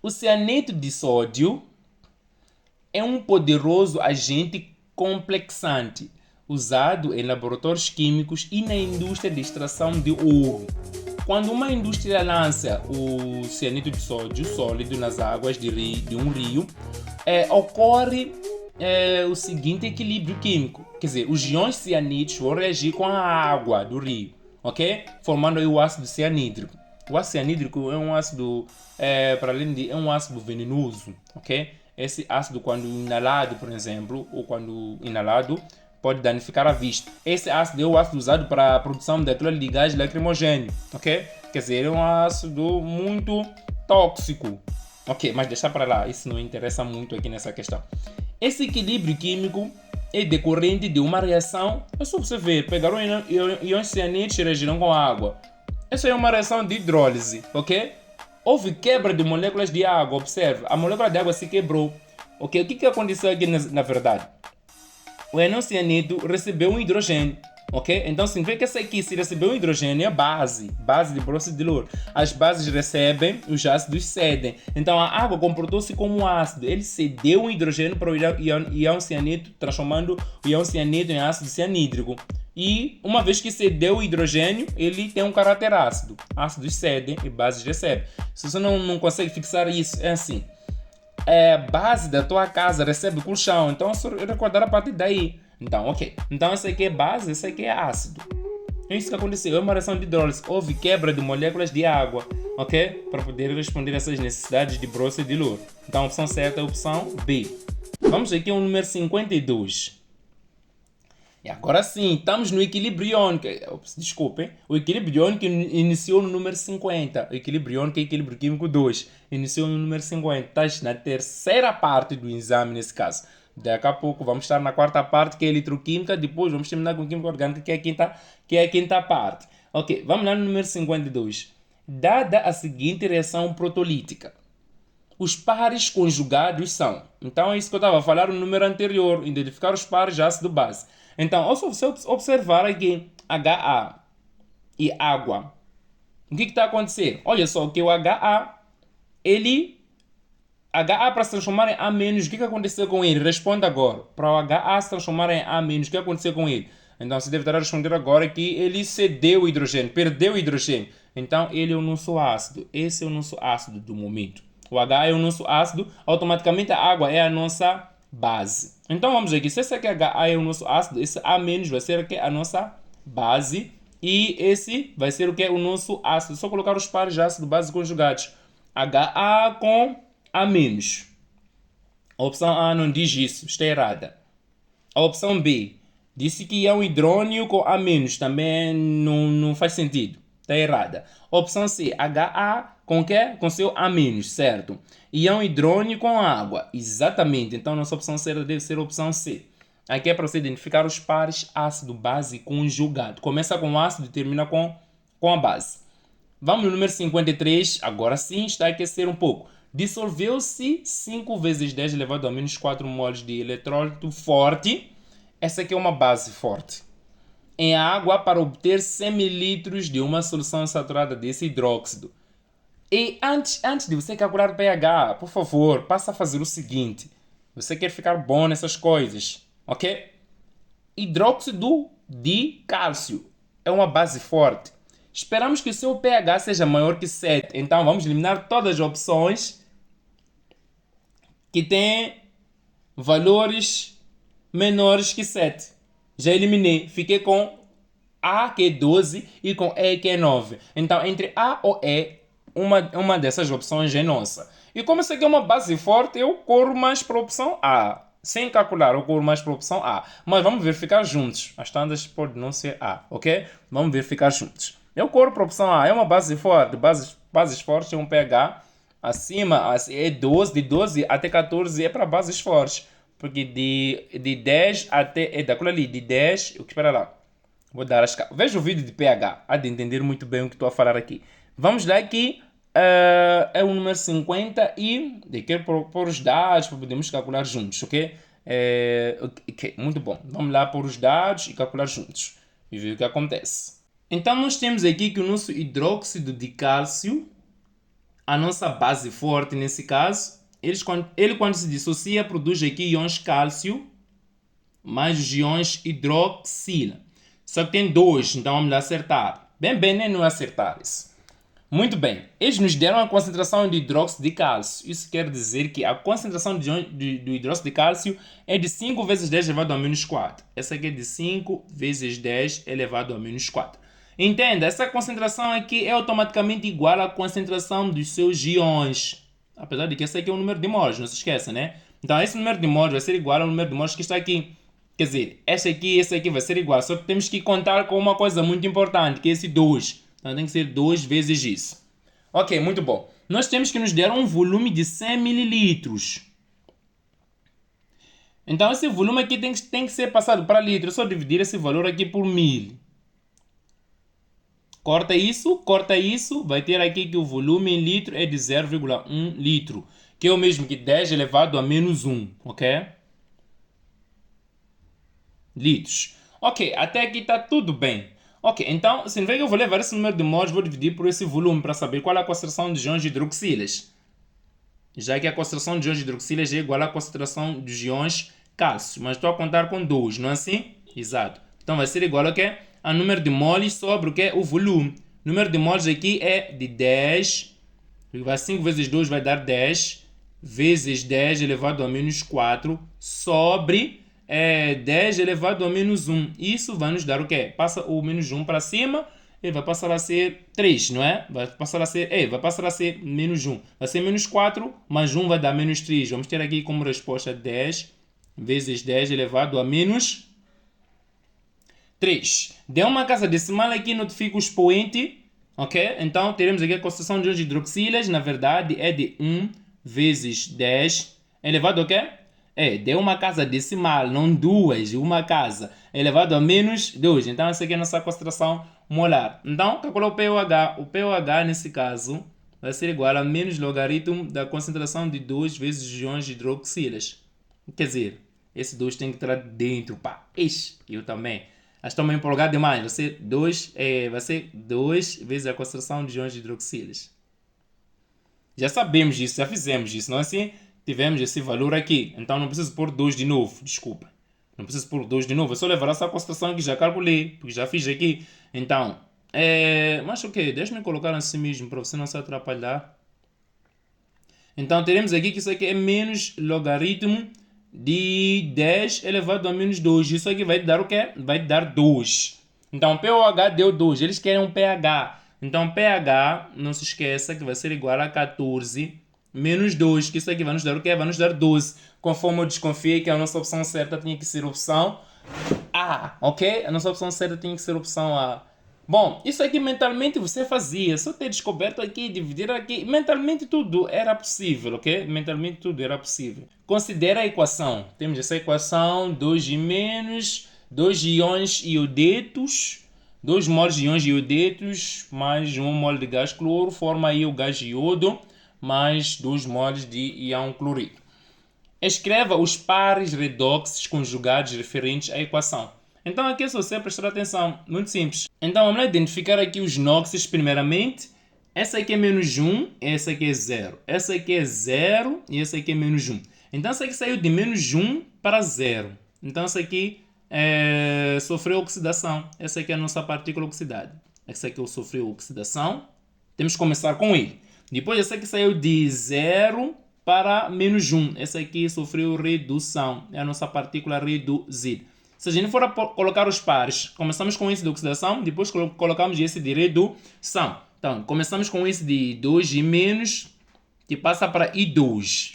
O cianeto de sódio é um poderoso agente complexante usado em laboratórios químicos e na indústria de extração de ouro. Quando uma indústria lança o cianeto de sódio sólido nas águas de um rio, ocorre o seguinte equilíbrio químico. Quer dizer, os íons cianídicos vão reagir com a água do rio, ok? Formando aí o ácido cianídrico. O ácido cianídrico é um ácido, para além de, é um ácido venenoso, ok? Esse ácido, quando inalado, por exemplo, ou quando inalado, pode danificar a vista. Esse ácido é o ácido usado para a produção daquele de gás lacrimogêneo, ok? Quer dizer, é um ácido muito tóxico. Ok, mas deixa para lá, isso não interessa muito aqui nessa questão. Esse equilíbrio químico é decorrente de uma reação, é só você ver, pegaram íons cianídicos e reagiram com água. Essa é uma reação de hidrólise, ok? Houve quebra de moléculas de água, observe, a molécula de água se quebrou. Ok, o que aconteceu aqui na verdade? O íon cianídro recebeu um hidrogênio, ok? Então significa que essa aqui, se recebeu um hidrogênio, é base de bróxido de louro. As bases recebem, os ácidos cedem. Então a água comportou-se como um ácido. Ele cedeu um hidrogênio para o íon cianídro, transformando o íon cianídro em ácido cianídrico. E uma vez que cedeu o hidrogênio, ele tem um caráter ácido. Ácidos cedem e bases recebem. Se você não consegue fixar isso, é assim. Base da tua casa recebe colchão, então é só recordar a partir daí. Então, ok. Então essa aqui é base, essa aqui é ácido. É isso que aconteceu, é uma reação de hidrólise. Houve quebra de moléculas de água, ok? Para poder responder a essas necessidades de bróxido de louro. Então a opção certa é a opção B. Vamos aqui ao número 52. E agora sim, estamos no equilíbrio iônico. Desculpem. O equilíbrio iônico iniciou no número 50. O equilíbrio iônico é equilíbrio químico 2. Iniciou no número 50. Estás na terceira parte do exame nesse caso. Daqui a pouco vamos estar na quarta parte, que é eletroquímica. Depois vamos terminar com química orgânica, que é a quinta parte. Ok, vamos lá no número 52. Dada a seguinte reação protolítica. Os pares conjugados são. Então é isso que eu estava a falar no número anterior. Identificar os pares de ácido base. Então, se você observar aqui HA e água, o que está acontecendo? Olha só que o HA, HA para se transformar em A-, o que aconteceu com ele? Responda agora. Para o HA se transformar em A-, o que aconteceu com ele? Então, você deve estar a responder agora que ele cedeu o hidrogênio, perdeu o hidrogênio. Então, ele é o nosso ácido. Esse é o nosso ácido do momento. O HA é o nosso ácido, automaticamente a água é a nossa base. Então vamos aqui, se esse aqui HA é o nosso ácido, esse A- vai ser aqui a nossa base e esse vai ser o que? O nosso ácido. Só colocar os pares de ácido base conjugados. HA com A-. A opção A não diz isso, está errada. A opção B disse que é um hidrônio com A-, também não faz sentido. Está errada. Opção C, HA com quê? Com seu A-, certo? E é um hidrônio com água. Exatamente. Então nossa opção certa deve ser a opção C. Aqui é para você identificar os pares ácido-base conjugado. Começa com ácido e termina com a base. Vamos no número 53. Agora sim está a aquecer um pouco. Dissolveu-se 5 vezes 10 elevado a menos 4 moles de eletrólito forte. Essa aqui é uma base forte. Em água para obter 100 ml de uma solução saturada desse hidróxido. E antes de você calcular o pH, por favor, passa a fazer o seguinte. Você quer ficar bom nessas coisas, ok? Hidróxido de cálcio é uma base forte. Esperamos que o seu pH seja maior que 7. Então vamos eliminar todas as opções que têm valores menores que 7. Já eliminei. Fiquei com A, que é 12, e com E, que é 9. Então, entre A ou E, uma dessas opções é nossa. E como isso aqui é uma base forte, eu corro mais para a opção A. Sem calcular, eu corro mais para a opção A. Mas vamos verificar juntos. As tandas pode não ser A, ok? Vamos verificar juntos. Eu corro para a opção A. É uma base forte. Bases fortes têm um pH acima, é 12, de 12 até 14 é para bases fortes. Porque de 10 até, é daquilo ali, de 10, espera lá. Vou dar as... Veja o vídeo de pH, há de entender muito bem o que estou a falar aqui. Vamos lá que é o número 50 e eu quero pôr os dados para podermos calcular juntos, ok? Ok, muito bom. Vamos lá pôr os dados e calcular juntos. E ver o que acontece. Então, nós temos aqui que o nosso hidróxido de cálcio, a nossa base forte nesse caso, ele quando se dissocia produz aqui íons cálcio mais os íons hidroxila. Só que tem dois, então vamos lá acertar. Bem, né? Não acertar isso. Muito bem, eles nos deram a concentração de hidróxido de cálcio. Isso quer do que a concentração do hidróxido de cálcio é de 5 vezes 10 elevado a menos 4. Essa aqui é de 5 vezes 10 elevado a menos 4. Entenda, essa concentração aqui é automaticamente igual à concentração dos seus íons. Apesar de que esse aqui é o número de mols, não se esqueça, né? Então esse número de mols vai ser igual ao número de mols que está aqui. Quer dizer, esse aqui vai ser igual. Só que temos que contar com uma coisa muito importante, que é esse 2. Então tem que ser 2 vezes isso. Ok, muito bom. Nós temos que nos dar um volume de 100 mililitros. Então esse volume aqui tem que ser passado para litro. É só dividir esse valor aqui por 1000. Corta isso. Vai ter aqui que o volume em litro é de 0,1 litro. Que é o mesmo que 10 elevado a menos 1. Ok? Litros. Ok, até aqui está tudo bem. Ok, então, significa que eu vou levar esse número de mols, vou dividir por esse volume para saber qual é a concentração de íons hidroxilas. Já que a concentração de íons hidroxilas é igual à concentração dos íons cálcio. Mas estou a contar com 2, não é assim? Exato. Então vai ser igual a quê? A número de mols sobre o quê? O volume. O número de mols aqui é de 10. 5 vezes 2 vai dar 10. Vezes 10 elevado a menos 4 sobre 10 elevado a menos 1. Isso vai nos dar o quê? Passa o menos 1 para cima, ele vai passar a ser 3, não é? Vai passar a ser menos 1. Vai ser menos 4, mais 1 vai dar menos 3. Vamos ter aqui como resposta 10 vezes 10 elevado a menos 3. Deu uma casa decimal aqui, notifica o expoente. Ok? Então teremos aqui a concentração de íons hidroxilas, na verdade é de 1 vezes 10 elevado a quê? Deu uma casa decimal, não duas, uma casa, elevado a menos 2. Então essa aqui é a nossa concentração molar. Então calcula o pOH. O pOH nesse caso vai ser igual a menos logaritmo da concentração de 2 vezes os íons hidroxilas. Quer dizer, esse 2 tem que estar dentro, pá. Eu também. Estou meio empolgado demais. Vai ser 2 vezes a concentração de íons hidroxilas. Já sabemos disso, já fizemos isso, não é assim? Tivemos esse valor aqui. Então não preciso pôr 2 de novo, desculpa. Não preciso pôr 2 de novo. É só levar essa concentração que já calculei, porque já fiz aqui. Então, mas ok, deixa-me colocar assim mesmo, para você não se atrapalhar. Então teremos aqui que isso aqui é menos logaritmo de 10 elevado a menos 2. Isso aqui vai dar o quê? Vai dar 2. Então, pOH deu 2. Eles querem um pH. Então, pH, não se esqueça que vai ser igual a 14 menos 2. Que isso aqui vai nos dar o quê? Vai nos dar 12. Conforme eu desconfiei que a nossa opção certa tinha que ser opção A. Ok? A nossa opção certa tinha que ser opção A. Bom, isso aqui mentalmente você fazia, só ter descoberto aqui, dividir aqui, mentalmente tudo era possível, ok? Mentalmente tudo era possível. Considera a equação. Temos essa equação, 2 e menos, 2 íons iodetos, 2 mols de íons iodetos, mais 1 mol de gás cloro, forma aí o gás iodo, mais 2 mols de íon clorídrico. Escreva os pares redoxes conjugados referentes à equação. Então aqui é só você prestar atenção, muito simples. Então vamos lá identificar aqui os noxes primeiramente. Essa aqui é menos 1, essa aqui é 0. Essa aqui é 0 e essa aqui é menos 1. Então essa aqui saiu de menos 1 para 0. Então essa aqui sofreu oxidação. Essa aqui é a nossa partícula oxidada. Essa aqui sofreu oxidação. Temos que começar com ele. Depois essa aqui saiu de 0 para menos 1. Essa aqui sofreu redução. É a nossa partícula reduzida. Se a gente for colocar os pares, começamos com esse de oxidação, depois colocamos esse de redução. Então, começamos com esse de 2 e menos, que passa para I2.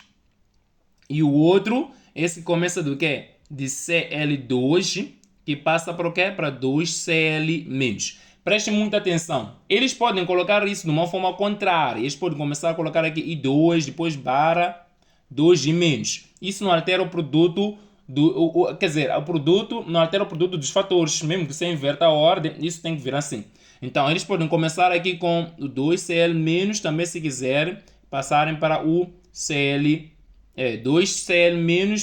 E o outro, esse começa do quê? De Cl2, que passa para o quê? Para 2Cl-. Prestem muita atenção. Eles podem colocar isso de uma forma contrária. Eles podem começar a colocar aqui I2, depois barra 2 e menos. Isso não altera o produto o produto não altera o produto dos fatores, mesmo que você inverta a ordem, isso tem que vir assim. Então, eles podem começar aqui com o 2Cl-, também se quiser, passarem para o 2Cl-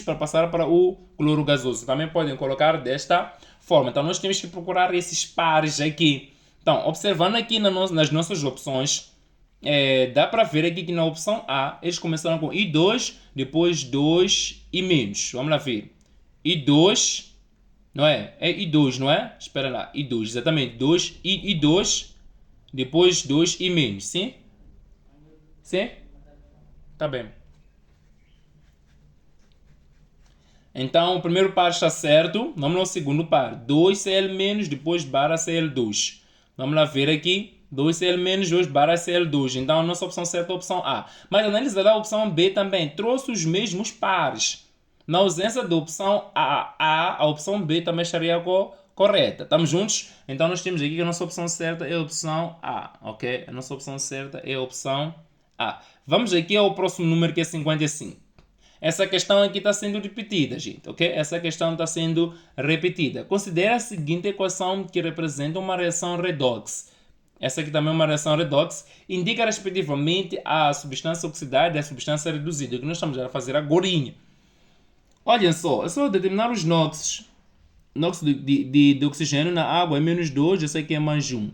para passar para o cloro gasoso. Também podem colocar desta forma. Então, nós temos que procurar esses pares aqui. Então, observando aqui nas nossas opções, dá para ver aqui que na opção A, eles começaram com I2, depois 2 e menos. Vamos lá ver. I2, não é? É I2, não é? Espera lá, I2, exatamente. 2 e I2, depois 2 e menos, sim? Sim? Tá bem. Então, o primeiro par está certo. Vamos ao segundo par. 2Cl menos, depois barra Cl2. Vamos lá ver aqui. 2Cl menos, 2 barra Cl2. Então, a nossa opção certa é a opção A. Mas analisar a opção B também. Trouxe os mesmos pares. Na ausência da opção A opção B também estaria correta. Estamos juntos? Então, nós temos aqui que a nossa opção certa é a opção A. Ok? A nossa opção certa é a opção A. Vamos aqui ao próximo número, que é 55. Essa questão aqui está sendo repetida, gente, ok? Essa questão está sendo repetida. Considere a seguinte equação que representa uma reação redox. Essa aqui também é uma reação redox. Indica respectivamente a substância oxidada e a substância reduzida, que nós estamos a fazer agora. Olhem só, é só determinar os NOx. NOx de oxigênio na água é menos 2, essa aqui é mais 1.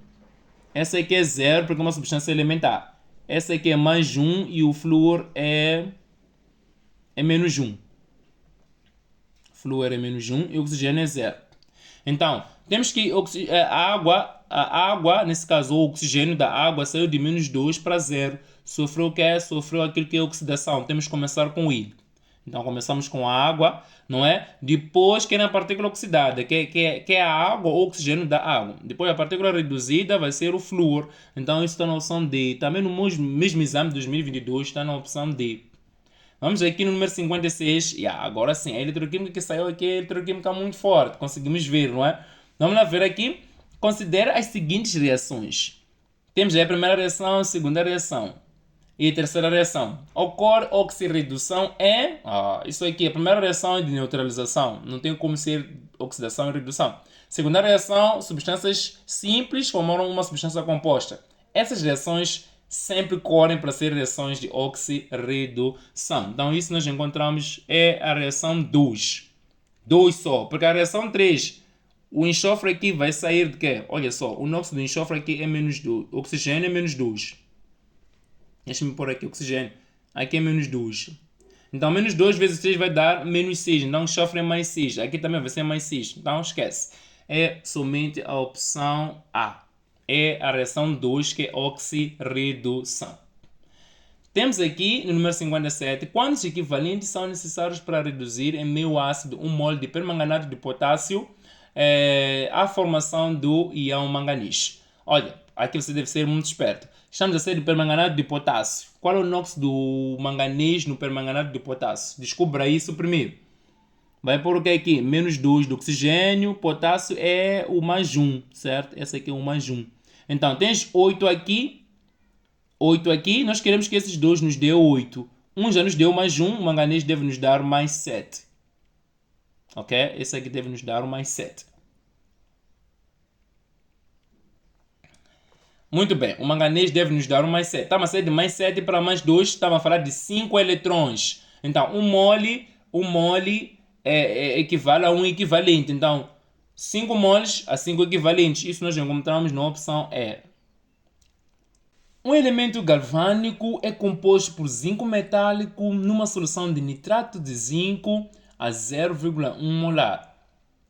Essa aqui é 0 porque é uma substância elementar. Essa aqui é mais 1 e o flúor é menos 1. Flúor é menos 1 e o oxigênio é 0. Então, temos que a água, nesse caso, o oxigênio da água saiu de menos 2 para 0. Sofreu o que? Sofreu aquilo que é oxidação. Temos que começar com ele. Então, começamos com a água, não é? Depois, que é na partícula oxidada, que é a água ou oxigênio da água. Depois, a partícula reduzida vai ser o flúor. Então, isso está na opção D. Também no mesmo exame de 2022 está na opção D. Vamos aqui no número 56. Agora sim, a eletroquímica que saiu aqui é a eletroquímica muito forte. Conseguimos ver, não é? Vamos lá ver aqui. Considera as seguintes reações. Temos aí a primeira reação, a segunda reação e a terceira reação. Ocorre oxirredução é... isso aqui, a primeira reação é de neutralização. Não tem como ser oxidação e redução. Segunda reação, substâncias simples formaram uma substância composta. Essas reações sempre correm para ser reações de oxirredução. Então, isso nós encontramos é a reação 2. 2 só. Porque a reação 3, o enxofre aqui vai sair de quê? Olha só, o NOx do enxofre aqui é menos 2. O oxigênio é menos 2. Deixa-me pôr aqui o oxigênio. Aqui é menos 2. Então, menos 2 vezes 3 vai dar menos 6. Então, o enxofre é mais 6. Aqui também vai ser mais 6. Então, esquece. É somente a opção A. É a reação 2, que é oxirredução. Temos aqui no número 57, quantos equivalentes são necessários para reduzir em meio ácido 1 mol de permanganato de potássio à formação do íon manganês? Olha, aqui você deve ser muito esperto. Estamos a ser de permanganato de potássio. Qual é o NOx do manganês no permanganato de potássio? Descubra isso primeiro. Vai pôr o que aqui? Menos 2 do oxigênio, potássio é o mais 1, certo? Esse aqui é o mais 1. Então, tens 8 aqui. 8 aqui, nós queremos que esses dois nos dê 8. Um já nos deu mais 1, o manganês deve nos dar mais 7. Ok? Esse aqui deve nos dar mais 7. Muito bem, o manganês deve nos dar mais 7. Estamos a sair de mais 7 para mais 2, estamos a falar de 5 eletrões. Então, um mole equivale a um equivalente. Então, 5 moles a 5 equivalentes. Isso nós encontramos na opção E. Um elemento galvânico é composto por zinco metálico numa solução de nitrato de zinco a 0,1 molar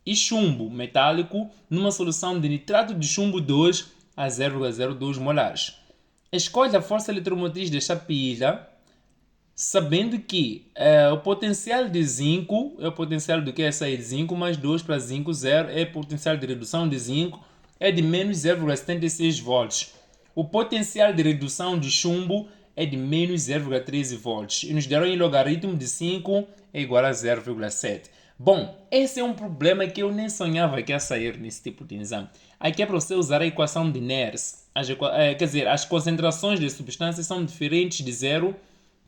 e chumbo metálico numa solução de nitrato de chumbo 2 a 0,02 molares. Escolhe a força eletromotriz desta pilha, sabendo que o potencial de zinco é o potencial do que é sair de zinco mais 2 para zinco 0 é o potencial de redução de zinco é de menos 0,76 volts. O potencial de redução de chumbo é de menos 0,13 volts. E nos deram em logaritmo de 5 é igual a 0,7. Bom, esse é um problema que eu nem sonhava que ia sair nesse tipo de exame. Aqui é para você usar a equação de Nernst. Quer dizer, as concentrações de substâncias são diferentes de 0,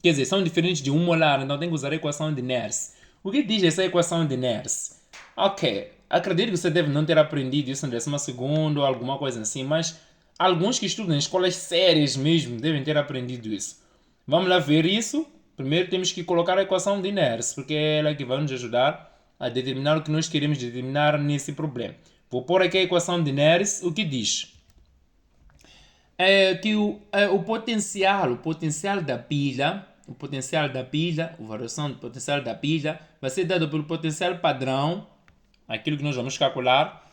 quer dizer, são diferentes de 1 molar, então tem que usar a equação de Nernst. O que diz essa equação de Nernst? Ok, acredito que você deve não ter aprendido isso no 12º ou alguma coisa assim, mas alguns que estudam em escolas sérias mesmo devem ter aprendido isso. Vamos lá ver isso. Primeiro temos que colocar a equação de Nernst, porque é ela que vai nos ajudar a determinar o que nós queremos determinar nesse problema. Vou pôr aqui a equação de Nernst, o que diz? é que o potencial da pilha, a variação do potencial da pilha vai ser dado pelo potencial padrão, aquilo que nós vamos calcular,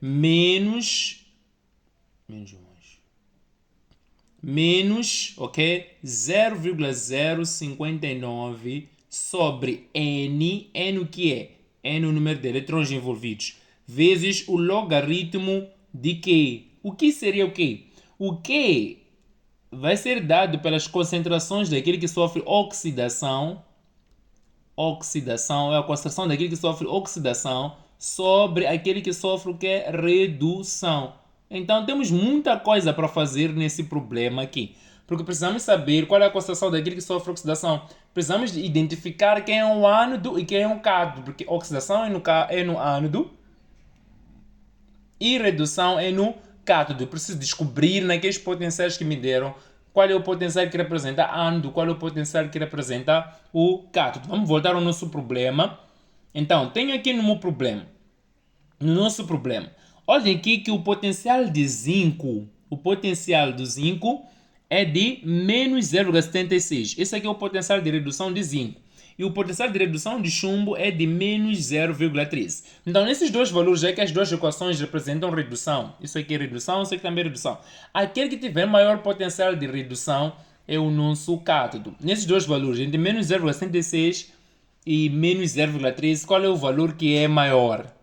menos, menos, menos, ok, 0,059 sobre N o que é? N o número de elétrons envolvidos, vezes o logaritmo de Q. O que seria o Q? O Q vai ser dado pelas concentrações daquele que sofre oxidação. Oxidação é a concentração daquele que sofre oxidação sobre aquele que sofre o que é redução. Então temos muita coisa para fazer nesse problema aqui. Porque precisamos saber qual é a concentração daquele que sofre oxidação. Precisamos identificar quem é o ânodo e quem é o cátodo. Porque oxidação é no ânodo e redução é no cátodo. Eu preciso descobrir naqueles potenciais que me deram qual é o potencial que representa ânodo, qual é o potencial que representa o cátodo. Vamos voltar ao nosso problema. Então, tenho aqui no meu problema, no nosso problema, olhem aqui que o potencial de zinco, o potencial do zinco é de menos 0,76. Esse aqui é o potencial de redução de zinco. E o potencial de redução de chumbo é de menos 0,13. Então, nesses dois valores é que as duas equações representam redução. Isso aqui é redução, isso aqui também é redução. Aquele que tiver maior potencial de redução é o nosso cátodo. Nesses dois valores, entre menos 0,76 e menos 0,13, qual é o valor que é maior?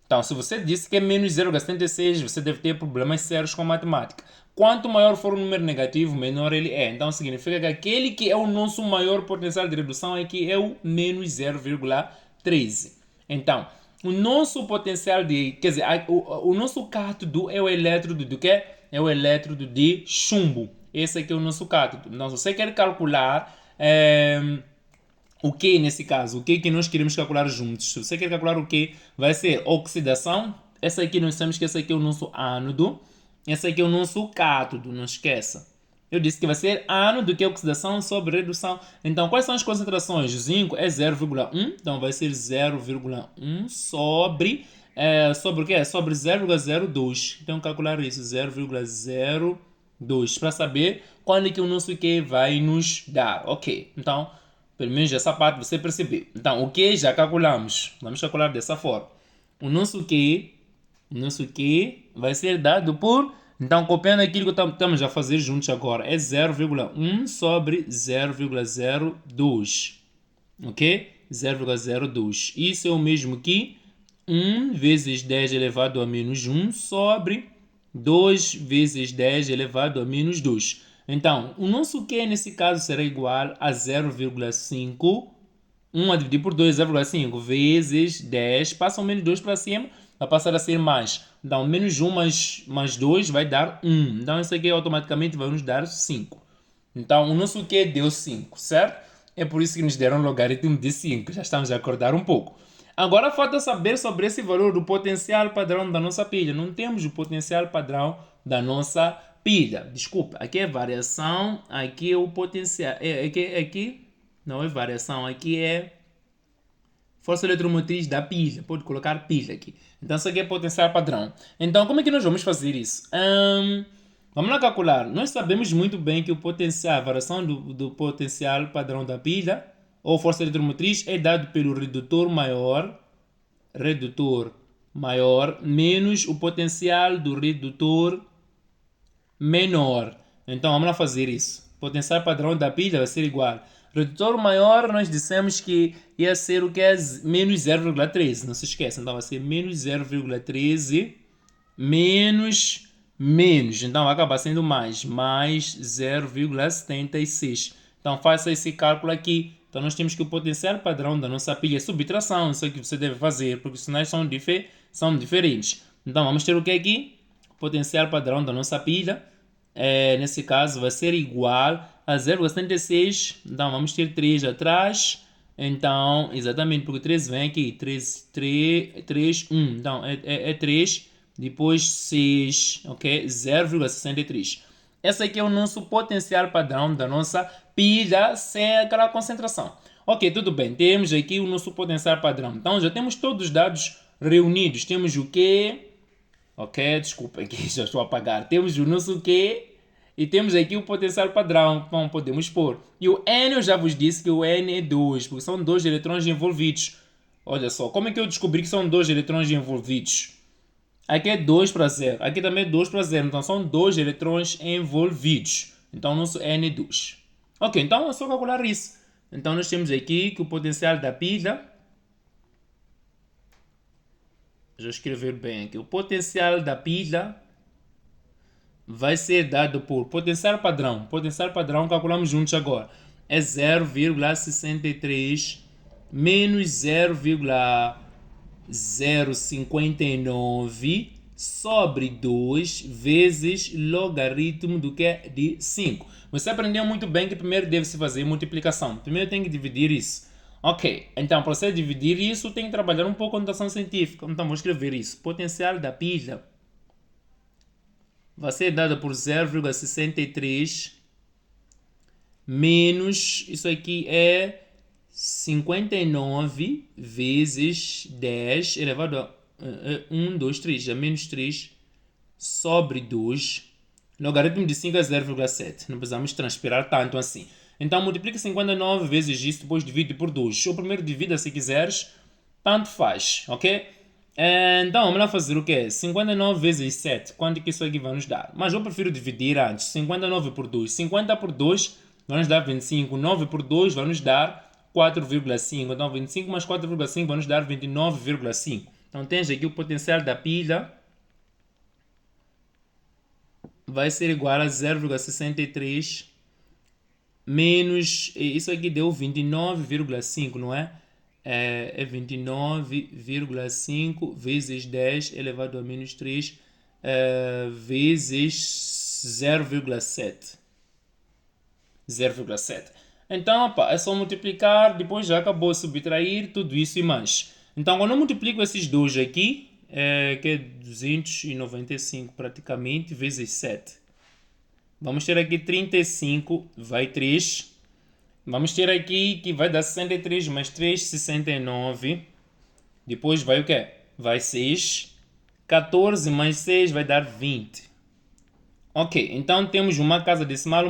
Então, se você disse que é menos 0,76, você deve ter problemas sérios com matemática. Quanto maior for o número negativo, menor ele é. Então, significa que aquele que é o nosso maior potencial de redução aqui é o menos 0,13. Então, o nosso potencial de... Quer dizer, o nosso cátodo é o elétrodo do quê? É o elétrodo de chumbo. Esse aqui é o nosso cátodo. Então, se você quer calcular... o que nesse caso? O que nós queremos calcular juntos? Se você quer calcular o que, vai ser oxidação. Essa aqui nós sabemos que esse aqui é o nosso ânodo. Esse aqui é o nosso cátodo, não esqueça. Eu disse que vai ser ânodo, que é oxidação sobre redução. Então, quais são as concentrações? O zinco é 0,1, então vai ser 0,1 sobre... sobre o que? Sobre 0,02. Então, calcular isso, 0,02, para saber quando é que o nosso Q vai nos dar. Ok, então... Pelo menos essa parte você percebeu. Então, o que já calculamos. Vamos calcular dessa forma. O nosso Q vai ser dado por... Então, copiando aquilo que estamos a fazer juntos agora, é 0,1 sobre 0,02. Ok? 0,02. Isso é o mesmo que 1 vezes 10 elevado a menos 1 sobre 2 vezes 10 elevado a menos 2. Então, o nosso Q nesse caso será igual a 0,5. 1 a dividir por 2, 0,5 vezes 10. Passa o menos 2 para cima, vai passar a ser mais. Então, menos 1 mais 2 vai dar 1. Então, isso aqui automaticamente vai nos dar 5. Então, o nosso Q deu 5, certo? É por isso que nos deram um logaritmo de 5. Já estamos a acordar um pouco. Agora falta saber sobre esse valor do potencial padrão da nossa pilha. Não temos o potencial padrão da nossa pilha. Desculpa, aqui é variação, aqui é o potencial. Aqui não é variação, aqui é força eletromotriz da pilha. Pode colocar pilha aqui. Então isso aqui é potencial padrão. Então como é que nós vamos fazer isso? Vamos lá calcular. Nós sabemos muito bem que o potencial, a variação do potencial padrão da pilha ou força eletromotriz é dado pelo redutor maior menos o potencial do redutor menor. Então vamos lá fazer isso. Potencial padrão da pilha vai ser igual. Redutor maior nós dissemos que ia ser o que é menos 0,13. Não se esqueça. Então vai ser menos 0,13 menos. Então acaba sendo mais 0,76. Então faça esse cálculo aqui. Então nós temos que o potencial padrão da nossa pilha é subtração. Isso é o que você deve fazer, porque os sinais são diferentes. Então vamos ter o que aqui? O potencial padrão da nossa pilha, nesse caso, vai ser igual a 0,76. Então vamos ter 3 atrás. Então, exatamente, porque 3 vem aqui. 3, 1. Então é 3. Depois 6, ok? 0,63. Esse aqui é o nosso potencial padrão da nossa pilha sem aquela concentração. Ok, tudo bem. Temos aqui o nosso potencial padrão. Então já temos todos os dados reunidos. Temos o Q, Ok? Desculpa aqui, já estou a apagar. Temos o nosso Q e temos aqui o potencial padrão. Bom, podemos pôr. E o N, eu já vos disse que o N é 2, porque são dois eletrões envolvidos. Olha só, como é que eu descobri que são dois eletrões envolvidos? Aqui é 2 para 0. Aqui também é 2 para 0. Então são dois eletrões envolvidos. Então nosso N é 2. Ok, então é só calcular isso. Então nós temos aqui que o potencial da pilha... Deixa eu escrever bem aqui. O potencial da pilha vai ser dado por potencial padrão. Potencial padrão calculamos juntos agora. É 0,63 menos 0,059 sobre 2 vezes logaritmo do que? De 5. Você aprendeu muito bem que primeiro deve-se fazer multiplicação. Primeiro tem que dividir isso. Ok, então para você dividir isso tem que trabalhar um pouco com notação científica. Então vou escrever isso. Potencial da pilha vai ser dada por 0,63 menos, isso aqui é 59 vezes 10 elevado a 1, 2, 3, a menos 3 sobre 2. Logaritmo de 5 é 0,7. Não precisamos transpirar tanto assim. Então multiplica 59 vezes isso, depois divide por 2. Ou primeiro divida se quiseres, tanto faz, ok? Então vamos lá fazer o quê? 59 vezes 7, quanto que isso aqui vai nos dar? Mas eu prefiro dividir antes. 59 por 2. 50 por 2 vai nos dar 25. 9 por 2 vai nos dar 4,5. Então 25 mais 4,5 vai nos dar 29,5. Então tens aqui o potencial da pilha vai ser igual a 0,63 menos, isso aqui deu 29,5, não é? É 29,5 vezes 10 elevado a menos 3 vezes 0,7. 0,7. Então, opa, é só multiplicar, depois já acabou, subtrair, tudo isso e mais. Então, quando eu multiplico esses dois aqui, que é 295 praticamente, vezes 7. Vamos ter aqui 35, vai 3. Vamos ter aqui que vai dar 63 mais 3, 69. Depois vai o quê? Vai 6. 14 mais 6 vai dar 20. Ok, então temos uma casa decimal,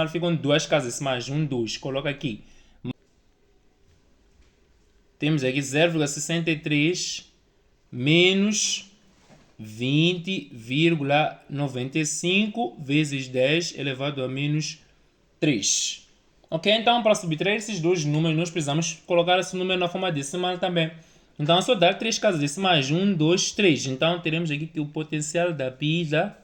ficam duas casas decimais, 1, 2. Coloca aqui. Temos aqui 0,63 menos 20,95 vezes 10 elevado a menos 3. Ok, então para subtrair esses dois números nós precisamos colocar esse número na forma decimal também. Então é só dar 3 casas decimais, 1, 2, 3. Então teremos aqui que o potencial da pilha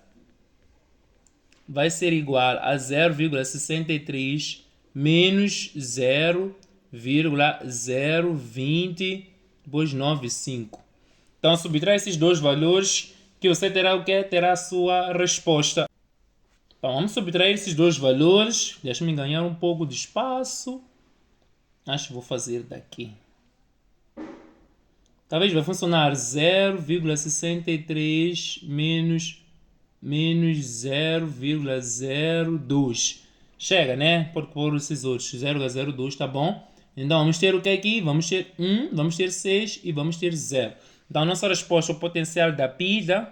vai ser igual a 0,63 menos 0,020,95. Então, subtrai esses dois valores que você terá o que? Terá a sua resposta. Então, vamos subtrair esses dois valores. Deixa-me ganhar um pouco de espaço. Acho que vou fazer daqui. Talvez vai funcionar 0,63 menos 0,02. Chega, né? Pode pôr esses outros. 0,02, tá bom? Então, vamos ter o que aqui? Vamos ter 1, vamos ter 6 e vamos ter 0. Então, a nossa resposta ao potencial da pilha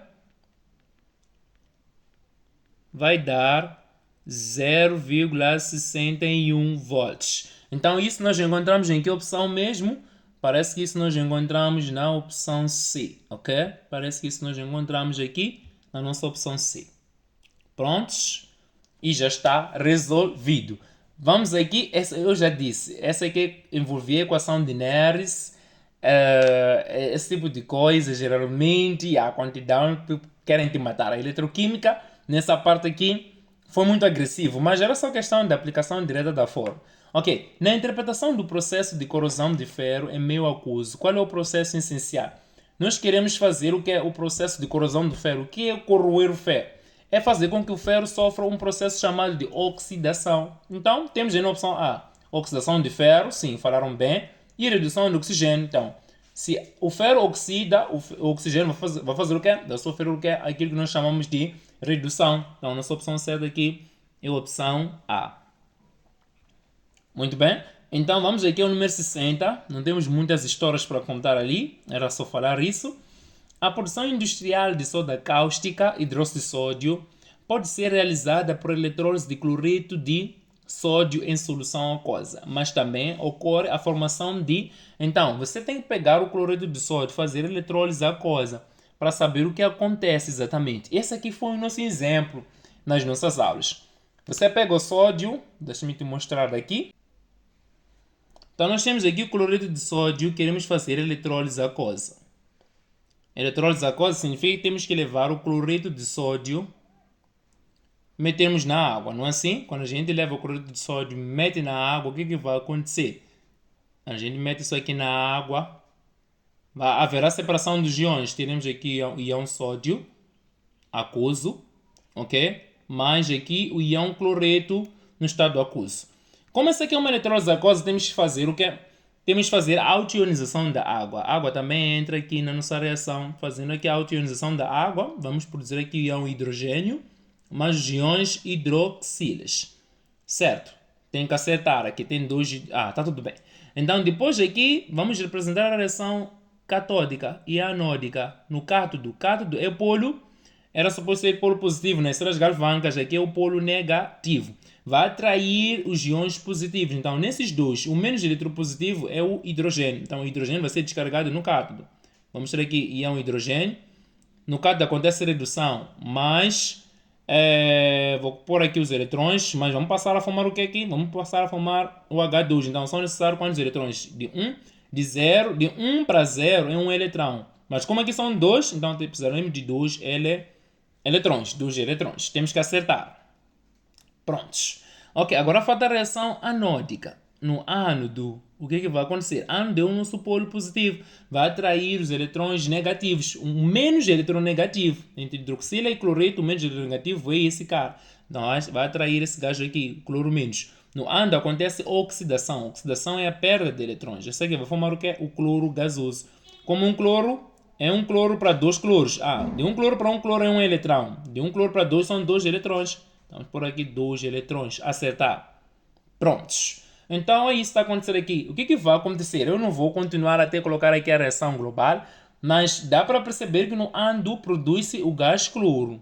vai dar 0,61 volts. Então, isso nós encontramos em que opção mesmo? Parece que isso nós encontramos na opção C, ok? Parece que isso nós encontramos aqui na nossa opção C. Prontos? E já está resolvido. Vamos aqui, eu já disse, essa aqui envolvia a equação de Nares, esse tipo de coisa, geralmente, a quantidade que querem te matar. A eletroquímica, nessa parte aqui, foi muito agressivo, mas era só questão da aplicação direta da forma. Ok, na interpretação do processo de corrosão de ferro em meio aquoso, qual é o processo essencial? Nós queremos fazer o que é o processo de corrosão do ferro. O que é corroer o ferro? É fazer com que o ferro sofra um processo chamado de oxidação. Então, temos aí na opção A, oxidação de ferro, sim, falaram bem, e redução de oxigênio. Então, se o ferro oxida, o oxigênio vai fazer o quê? Vai sofrer o quê? Aquilo que nós chamamos de redução. Então, nossa opção certa aqui é a opção A. Muito bem. Então, vamos aqui ao número 60. Não temos muitas histórias para contar ali, era só falar isso. A produção industrial de soda cáustica, hidróxido de sódio, pode ser realizada por eletrólise de cloreto de sódio em solução aquosa, mas também ocorre a formação de... Então, você tem que pegar o cloreto de sódio, fazer eletrólise aquosa, para saber o que acontece exatamente. Esse aqui foi o nosso exemplo nas nossas aulas. Você pega o sódio, deixa-me te mostrar aqui. Então, nós temos aqui o cloreto de sódio, queremos fazer eletrólise aquosa. Eletrólise aquosa significa que temos que levar o cloreto de sódio, metemos na água, não é assim? Quando a gente leva o cloreto de sódio, mete na água, o que vai acontecer? A gente mete isso aqui na água, haverá separação dos íons. Teremos aqui o íon sódio aquoso, ok? Mais aqui o íon cloreto no estado aquoso. Como essa aqui é uma eletrólise aquosa, temos que fazer o quê? Temos que fazer a auto-ionização da água. A água também entra aqui na nossa reação. Fazendo aqui a auto-ionização da água, vamos produzir aqui o íon hidrogênio, mais os íons hidroxilas. Certo? Tem que acertar. Aqui tem dois... tá tudo bem. Então, depois aqui, vamos representar a reação catódica e anódica. No cátodo. Cátodo é polo... Era suposto ser polo positivo, nas estrelas galvânicas aqui é o polo negativo. Vai atrair os íons positivos. Então, nesses dois, o menos eletropositivo é o hidrogênio. Então, o hidrogênio vai ser descarregado no cátodo. Vamos ter aqui íon hidrogênio. No cátodo acontece a redução, mas... vou pôr aqui os eletrões, mas vamos passar a formar o que aqui? Vamos passar a formar o H2. Então, são necessários quantos eletrões? De 1 para 0 é um eletrão. Mas como aqui são 2, então precisaremos de 2 eletrões. 2 eletrões. Temos que acertar. Prontos. Ok, agora falta a reação anódica. No ánodo, o que vai acontecer? Ánodo é o nosso polo positivo. Vai atrair os eletrões negativos. O menos eletronegativo. Entre hidroxila e cloreto, o menos eletronegativo é esse cara. Então vai atrair esse gajo aqui, cloro menos. No ánodo acontece oxidação. Oxidação é a perda de eletrões. Esse aqui vai formar o que? O cloro gasoso. Como um cloro... É um cloro para 2 cloros. De um cloro para um cloro é um eletrão. De um cloro para 2 são 2 eletrões. Vamos por aqui 2 eletrões. Acertar. Prontos. Então é isso que está acontecendo aqui. O que vai acontecer? Eu não vou continuar até colocar aqui a reação global, mas dá para perceber que no ánodo produz-se o gás cloro.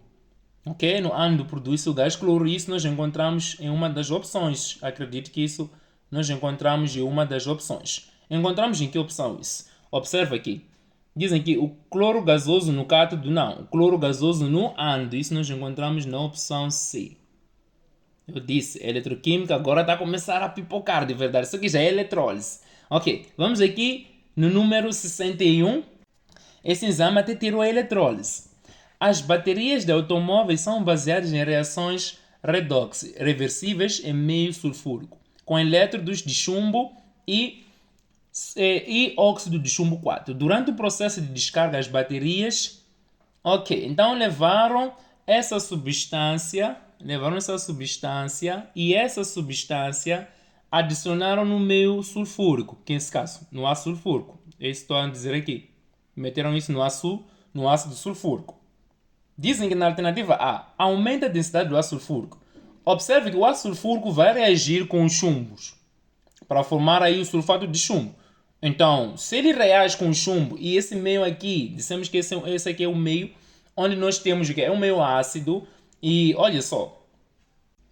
Ok? No ánodo produz-se o gás cloro e isso nós encontramos em uma das opções. Acredito que isso nós encontramos em uma das opções. Encontramos em que opção isso? Observa aqui. Dizem que o cloro gasoso no cátodo, não. O cloro gasoso no ánodo. Isso nós encontramos na opção C. Eu disse, eletroquímica agora está a começar a pipocar de verdade. Isso aqui já é eletrólise. Ok, vamos aqui no número 61. Esse exame até tirou a eletrólise. As baterias de automóveis são baseadas em reações redox reversíveis em meio sulfúrico, com elétrodos de chumbo e óxido de chumbo 4. Durante o processo de descarga, as baterias... Ok, então levaram essa substância e essa substância adicionaram no meio sulfúrico, que nesse caso, no ácido sulfúrico. É isso que estou a dizer aqui. Meteram isso no ácido sulfúrico. Dizem que na alternativa A, aumenta a densidade do ácido sulfúrico. Observe que o ácido sulfúrico vai reagir com os chumbos para formar aí o sulfato de chumbo. Então, se ele reage com o chumbo e esse meio aqui, dissemos que esse aqui é o meio onde nós temos o que? É um meio ácido e olha só,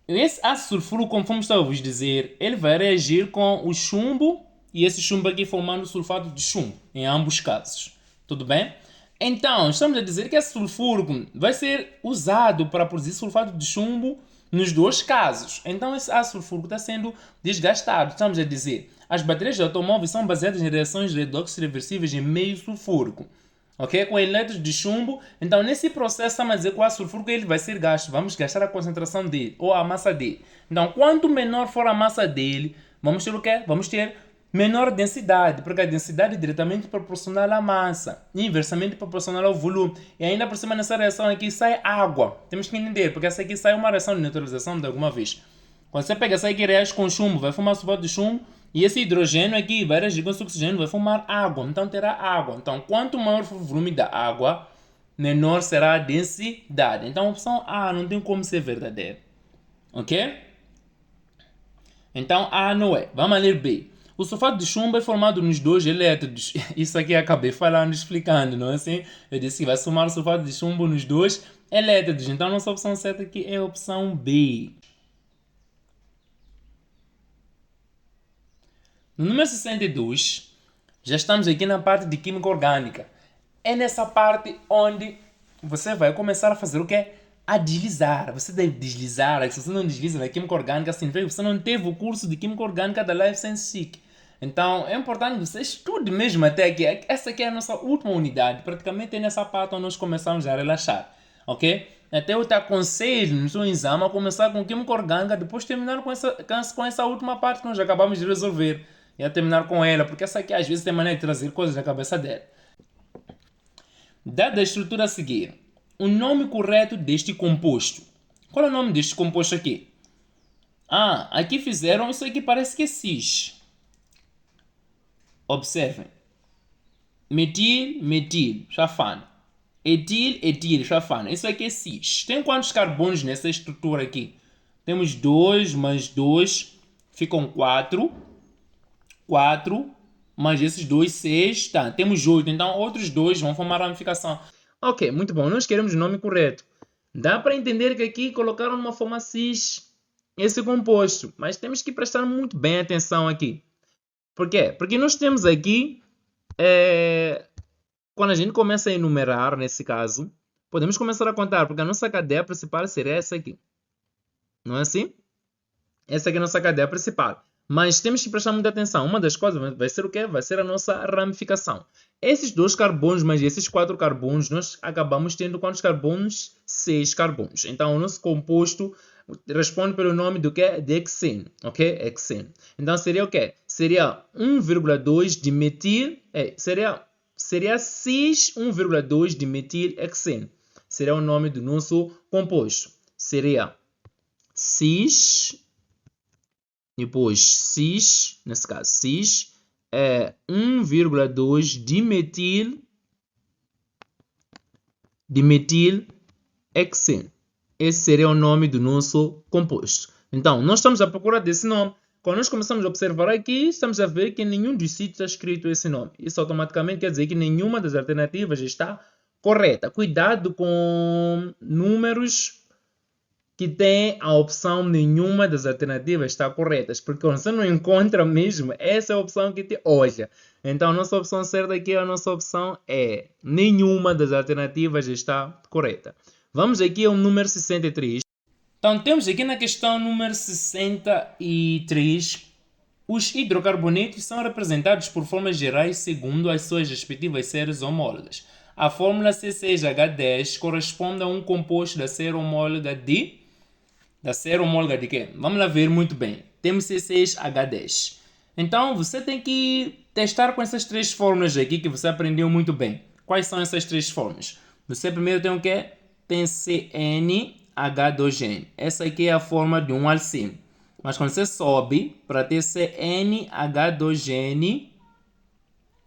esse ácido sulfúrico, conforme estava a vos dizer, ele vai reagir com o chumbo e esse chumbo aqui formando o sulfato de chumbo, em ambos casos. Tudo bem? Então, estamos a dizer que esse sulfúrico vai ser usado para produzir sulfato de chumbo nos dois casos. Então, esse ácido sulfúrico está sendo desgastado. Estamos a dizer, as baterias de automóveis são baseadas em reações redox reversíveis em meio sulfúrico. Ok? Com elétrons de chumbo. Então, nesse processo, estamos a dizer que o ácido sulfúrico ele vai ser gasto. Vamos gastar a concentração dele, ou a massa dele. Então, quanto menor for a massa dele, vamos ter o quê? Vamos ter menor densidade, porque a densidade é diretamente proporcional à massa, inversamente proporcional ao volume. E ainda por cima nessa reação aqui sai água. Temos que entender, porque essa aqui sai uma reação de neutralização de alguma vez. Quando você pega essa aqui e reage com chumbo, vai formar sulfato de chumbo, e esse hidrogênio aqui vai reagir com esse oxigênio, vai formar água. Então terá água. Então quanto maior for o volume da água, menor será a densidade. Então a opção A não tem como ser verdadeira. Ok? Então A não é. Vamos ler B. O sulfato de chumbo é formado nos dois elétrodos. Isso aqui eu acabei falando, explicando, não é assim? Eu disse que vai somar o sulfato de chumbo nos dois elétrodos. Então, a nossa opção certa aqui é a opção B. No número 62, já estamos aqui na parte de química orgânica. É nessa parte onde você vai começar a fazer o quê? A deslizar. Você deve deslizar. Se você não desliza na química orgânica, significa que você não teve o curso de química orgânica da Life Science SIC. Então, é importante que você estude mesmo até aqui. Essa aqui é a nossa última unidade. Praticamente é nessa parte onde nós começamos a relaxar. Ok? Até eu te aconselho no seu exame a começar com química orgânica, depois terminar com essa última parte que nós acabamos de resolver. E a terminar com ela, porque essa aqui às vezes tem maneira de trazer coisas na cabeça dela. Dada a estrutura a seguir, o nome correto deste composto. Qual é o nome deste composto aqui? Aqui fizeram, isso aqui parece que é cis. Observem. Metil, metil, chafano. Etil, etil, chafano. Isso aqui é cis. Tem quantos carbonos nessa estrutura aqui? Temos 2 mais 2, ficam 4. 4, mais esses 2, 6. Tá, temos 8. Então, outros 2 vão formar a ramificação. Ok, muito bom. Nós queremos o nome correto. Dá para entender que aqui colocaram numa forma cis esse composto. Mas temos que prestar muito bem atenção aqui. Por quê? Porque nós temos aqui... quando a gente começa a enumerar, nesse caso, podemos começar a contar. Porque a nossa cadeia principal seria essa aqui. Não é assim? Essa aqui é a nossa cadeia principal. Mas temos que prestar muita atenção. Uma das coisas vai ser o quê? Vai ser a nossa ramificação. Esses 2 carbonos, mais esses 4 carbonos, nós acabamos tendo quantos carbonos? 6 carbonos. Então, o nosso composto responde pelo nome do quê? De hexeno. Ok? Hexeno. Então, seria o quê? Seria 1,2 de metil... seria cis 1,2 de metil hexeno. Seria o nome do nosso composto. Seria cis... Depois, cis, nesse caso, cis é 1,2 dimetil hexeno. Esse seria o nome do nosso composto. Então, nós estamos à procura desse nome. Quando nós começamos a observar aqui, estamos a ver que em nenhum dos sítios está escrito esse nome. Isso automaticamente quer dizer que nenhuma das alternativas está correta. Cuidado com números que tem a opção nenhuma das alternativas está correta, porque quando você não encontra mesmo, essa é a opção que te olha. Então, a nossa opção certa aqui, a nossa opção é nenhuma das alternativas está correta. Vamos aqui ao número 63. Então, temos aqui na questão número 63, os hidrocarbonetos são representados por formas gerais segundo as suas respectivas séries homólogas. A fórmula C6H10 corresponde a um composto da série homóloga de... Da série homóloga de quê? Vamos lá ver muito bem. Temos C6H10. Então, você tem que testar com essas 3 fórmulas aqui que você aprendeu muito bem. Quais são essas 3 fórmulas? Você primeiro tem o quê? Tem CnH2n. Essa aqui é a forma de um alcino. Mas quando você sobe para ter CnH2n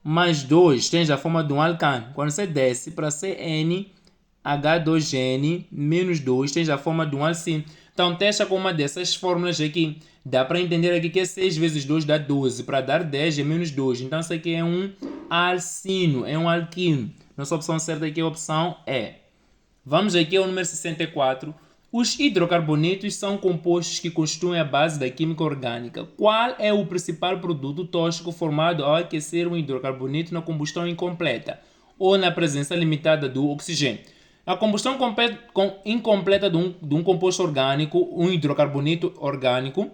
mais 2, tens a forma de um alcano. Quando você desce para CnH2n menos 2, tens a forma de um alcino. Então, testa com uma dessas fórmulas aqui. Dá para entender aqui que 6 vezes 2 dá 12. Para dar 10 é menos 2. Então, isso aqui é um alcino, é um alquino. Nossa opção certa aqui é a opção E. Vamos aqui ao número 64. Os hidrocarbonetos são compostos que constituem a base da química orgânica. Qual é o principal produto tóxico formado ao aquecer um hidrocarboneto na combustão incompleta ou na presença limitada do oxigênio? A combustão incompleta de um composto orgânico, um hidrocarboneto orgânico.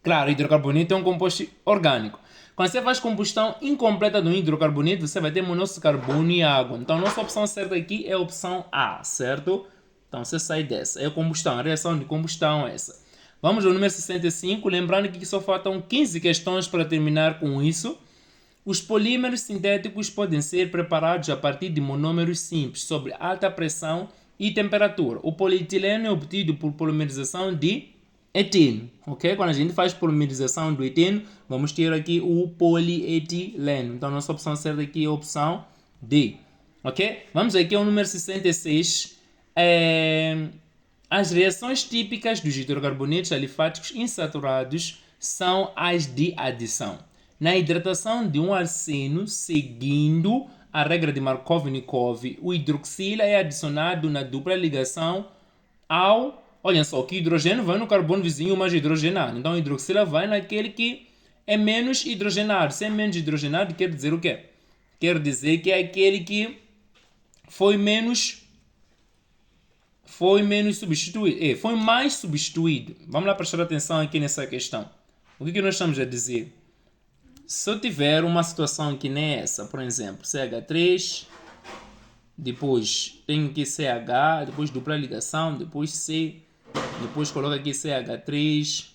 Claro, hidrocarboneto é um composto orgânico. Quando você faz combustão incompleta de um hidrocarboneto, você vai ter monóxido de carbono e água. Então, a nossa opção certa aqui é a opção A, certo? Então, você sai dessa. É a combustão, a reação de combustão é essa. Vamos ao número 65. Lembrando que só faltam 15 questões para terminar com isso. Os polímeros sintéticos podem ser preparados a partir de monômeros simples sob alta pressão e temperatura. O polietileno é obtido por polimerização de eteno, ok? Quando a gente faz polimerização do eteno, vamos ter aqui o polietileno. Então, nossa opção certa aqui é a opção D, ok? Vamos aqui ao número 66. As reações típicas dos hidrocarbonetos alifáticos insaturados são as de adição. Na hidratação de um alceno, seguindo a regra de Markov-Nikov, o hidroxila é adicionado na dupla ligação ao... Olha só, que hidrogênio vai no carbono vizinho mais hidrogenado. Então, o hidroxila vai naquele que é menos hidrogenado. Se é menos hidrogenado, quer dizer o quê? Quer dizer que é aquele que foi menos substituído. Foi mais substituído. Vamos lá prestar atenção aqui nessa questão. O que nós estamos a dizer? Se eu tiver uma situação que nem essa, por exemplo, CH3, depois tenho aqui CH, depois dupla ligação, depois C, depois coloco aqui CH3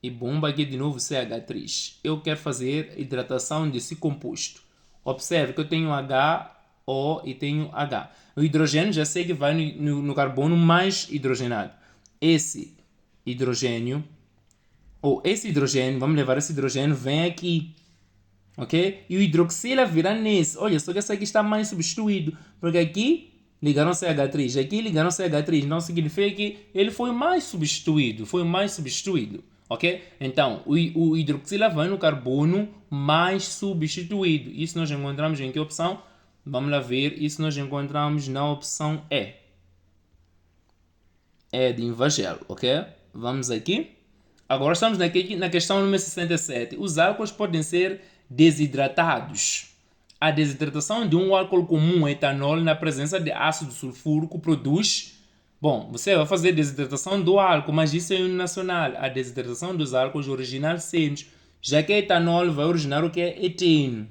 e bomba aqui de novo CH3. Eu quero fazer hidratação desse composto. Observe que eu tenho H, O e tenho H. O hidrogênio já sei que vai no carbono mais hidrogenado. Esse hidrogênio, vamos levar esse hidrogênio, vem aqui. Ok? E o hidroxila virá nesse. Olha, só que esse aqui está mais substituído. Porque aqui ligaram CH3, aqui ligaram CH3. Então significa que ele foi mais substituído. Ok? Então, o hidroxila vai no carbono mais substituído. Isso nós encontramos em que opção? Vamos lá ver. Isso nós encontramos na opção E. É de Invagel, ok? Vamos aqui. Agora estamos na questão número 67. Os álcools podem ser desidratados. A desidratação de um álcool comum, etanol, na presença de ácido sulfúrico produz... Bom, você vai fazer desidratação do álcool, mas isso é uninacional. A desidratação dos álcools origina alcenos, já que etanol vai originar o que é eteno.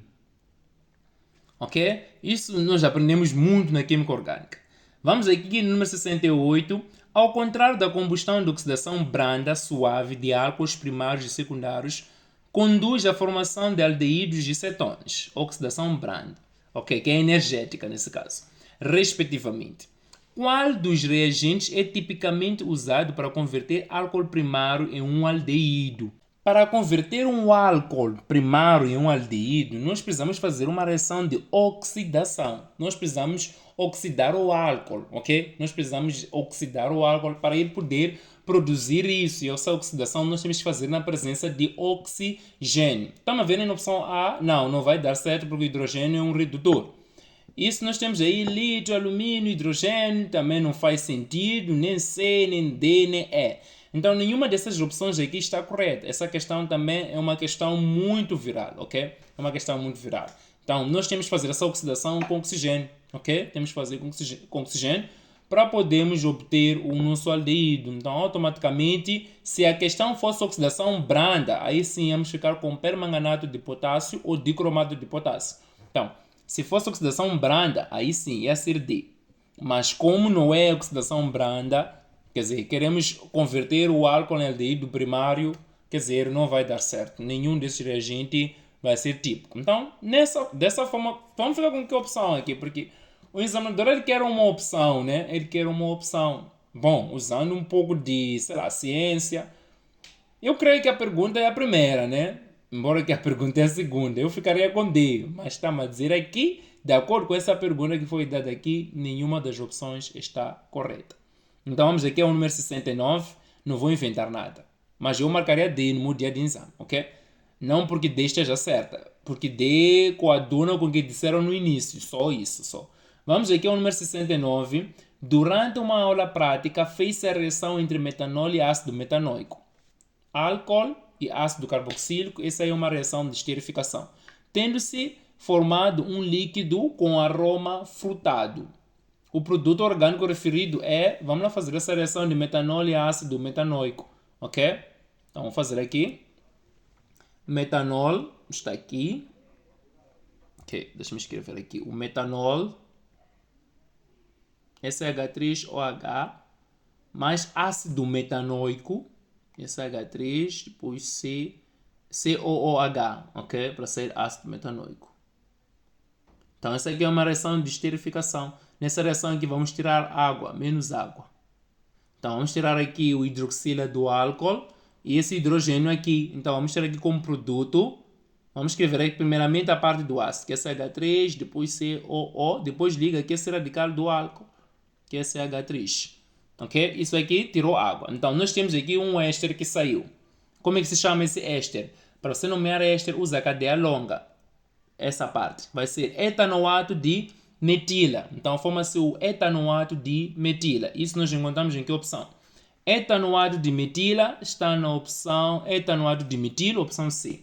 Ok? Isso nós aprendemos muito na química orgânica. Vamos aqui no número 68. Ao contrário da combustão de oxidação branda, suave de álcools primários e secundários, conduz à formação de aldeídos e cetonas, oxidação branda, ok? Que é energética nesse caso, respectivamente. Qual dos reagentes é tipicamente usado para converter álcool primário em um aldeído? Para converter um álcool primário em um aldeído, nós precisamos fazer uma reação de oxidação. Nós precisamos oxidar o álcool, ok? Nós precisamos oxidar o álcool para ele poder produzir isso. E essa oxidação nós temos que fazer na presença de oxigênio. Estamos vendo na opção A? Não vai dar certo porque o hidrogênio é um redutor. Isso nós temos aí lítio, alumínio, hidrogênio, também não faz sentido, nem C, nem D, nem E. Então, nenhuma dessas opções aqui está correta. Essa questão também é uma questão muito viral, ok? É uma questão muito viral. Então, nós temos que fazer essa oxidação com oxigênio, ok? Temos que fazer com oxigênio para podermos obter o nosso aldeído. Então, automaticamente, se a questão fosse oxidação branda, aí sim vamos ficar com permanganato de potássio ou dicromato de potássio. Então, se fosse oxidação branda, aí sim ia ser D. Mas como não é oxidação branda, quer dizer, queremos converter o álcool em aldeído primário, quer dizer, não vai dar certo. Nenhum desses reagentes vai ser típico. Então, dessa forma, vamos ficar com que opção aqui? Porque o examinador ele quer uma opção, né? Ele quer uma opção. Bom, usando um pouco de, ciência. Eu creio que a pergunta é a primeira, né? Embora que a pergunta é a segunda. Eu ficaria com D. Mas estamos a dizer aqui, de acordo com essa pergunta que foi dada aqui, nenhuma das opções está correta. Então vamos aqui ao número 69. Não vou inventar nada. Mas eu marcaria D no meu dia de exame, ok? Não porque D esteja certa. Porque D coaduna com o que disseram no início. Só isso, só. Vamos aqui ao número 69. Durante uma aula prática, fez-se a reação entre metanol e ácido metanoico. Álcool e ácido carboxílico, essa é uma reação de esterificação, tendo-se formado um líquido com aroma frutado. O produto orgânico referido é, vamos lá fazer essa reação de metanol e ácido metanoico, ok? Então vamos fazer aqui. Metanol está aqui. Ok, deixa-me escrever aqui. O metanol, SH3OH, mais ácido metanoico, SH3, depois COOH, ok? Para sair ácido metanoico. Então, essa aqui é uma reação de esterificação. Nessa reação aqui vamos tirar água, menos água. Então, vamos tirar aqui o hidroxila do álcool e esse hidrogênio aqui. Então, vamos tirar aqui como produto. Vamos escrever aqui primeiramente a parte do ácido, que é CH3, depois COO, depois liga aqui esse radical do álcool, que é CH3. Ok? Isso aqui tirou água. Então, nós temos aqui um éster que saiu. Como é que se chama esse éster? Para você nomear éster, usa a cadeia longa. Essa parte vai ser etanoato de metila. Então, forma-se o etanoato de metila. Isso nós encontramos em que opção? Etanoato de metila está na opção etanoato de metilo, opção C.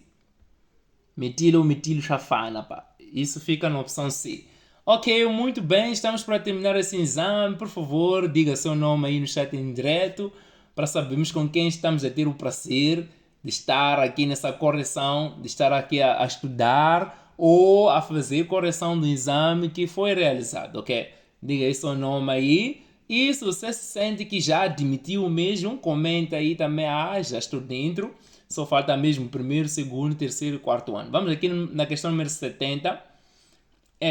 Metila ou metilo chafana, pá. Isso fica na opção C. Ok, muito bem, estamos para terminar esse exame. Por favor, diga seu nome aí no chat em direto para sabermos com quem estamos a ter o prazer de estar aqui nessa correção, de estar aqui a estudar ou a fazer correção do exame que foi realizado, ok? Diga aí seu nome aí. E se você se sente que já admitiu mesmo, comenta aí também, já estou dentro. Só falta mesmo primeiro, segundo, terceiro e quarto ano. Vamos aqui na questão número 70.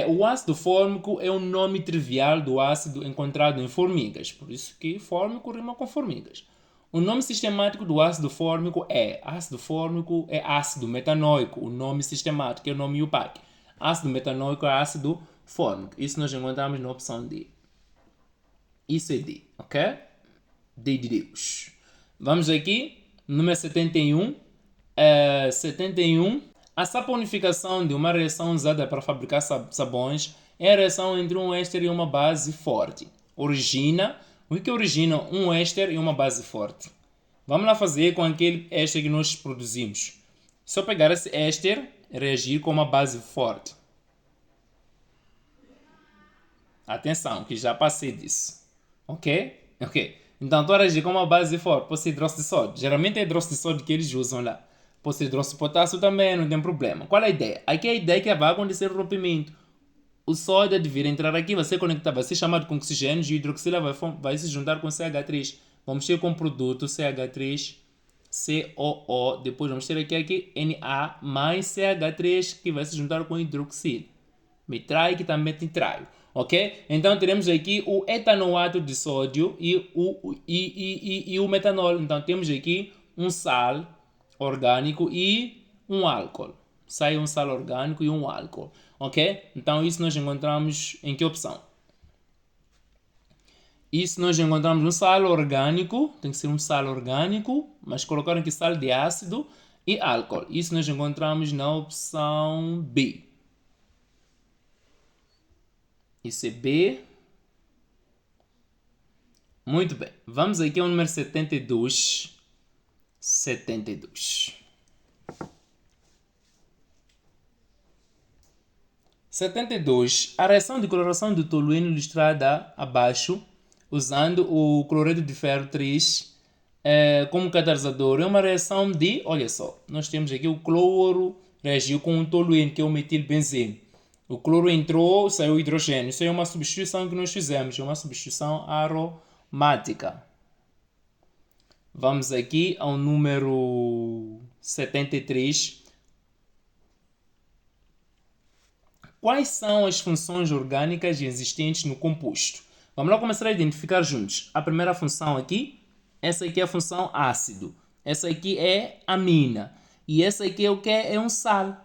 O ácido fórmico é um nome trivial do ácido encontrado em formigas. Por isso que fórmico rima com formigas. O nome sistemático do ácido fórmico é ácido metanoico. O nome sistemático é o nome UPAC. Ácido metanoico é ácido fórmico. Isso nós encontramos na opção D. Isso é D, ok? D de Deus. Vamos aqui, número 71. 71. A saponificação de uma reação usada para fabricar sabões é a reação entre um éster e uma base forte. O que origina um éster e uma base forte? Vamos lá fazer com aquele éster que nós produzimos. Só pegar esse éster e reagir com uma base forte. Atenção, que já passei disso. Ok? Então, estou a reagir com uma base forte. Pode ser hidróxido de sódio. Geralmente é hidróxido de sódio que eles usam lá. Pode ser hidróxido de potássio também, não tem problema. Qual é a ideia? Aqui a ideia é que vai acontecer o rompimento. O sódio devia entrar aqui, vai ser conectado, vai ser chamado com oxigênio e o hidroxila vai se juntar com CH3. Vamos ter como produto CH3COO. Depois vamos ter aqui Na mais CH3 que vai se juntar com hidroxila. Metrai que também tem traio. Ok? Então teremos aqui o etanoato de sódio e o metanol. Então temos aqui um sal orgânico e um álcool. Sai um sal orgânico e um álcool. Ok? Então isso nós encontramos em que opção? Isso nós encontramos um sal orgânico, tem que ser um sal orgânico, mas colocaram aqui sal de ácido e álcool. Isso nós encontramos na opção B. Isso é B. Muito bem. Vamos aqui ao número 72. 72. 72. A reação de coloração do tolueno ilustrada abaixo, usando o cloreto de ferro 3 como catalisador, é uma reação de, olha só, nós temos aqui o cloro reagiu com o tolueno, que é o metilbenzeno. O cloro entrou, saiu o hidrogênio. Isso é uma substituição que nós fizemos, é uma substituição aromática. Vamos aqui ao número 73. Quais são as funções orgânicas existentes no composto? Vamos lá começar a identificar juntos. A primeira função aqui, essa aqui é a função ácido. Essa aqui é amina. E essa aqui é o que? É um sal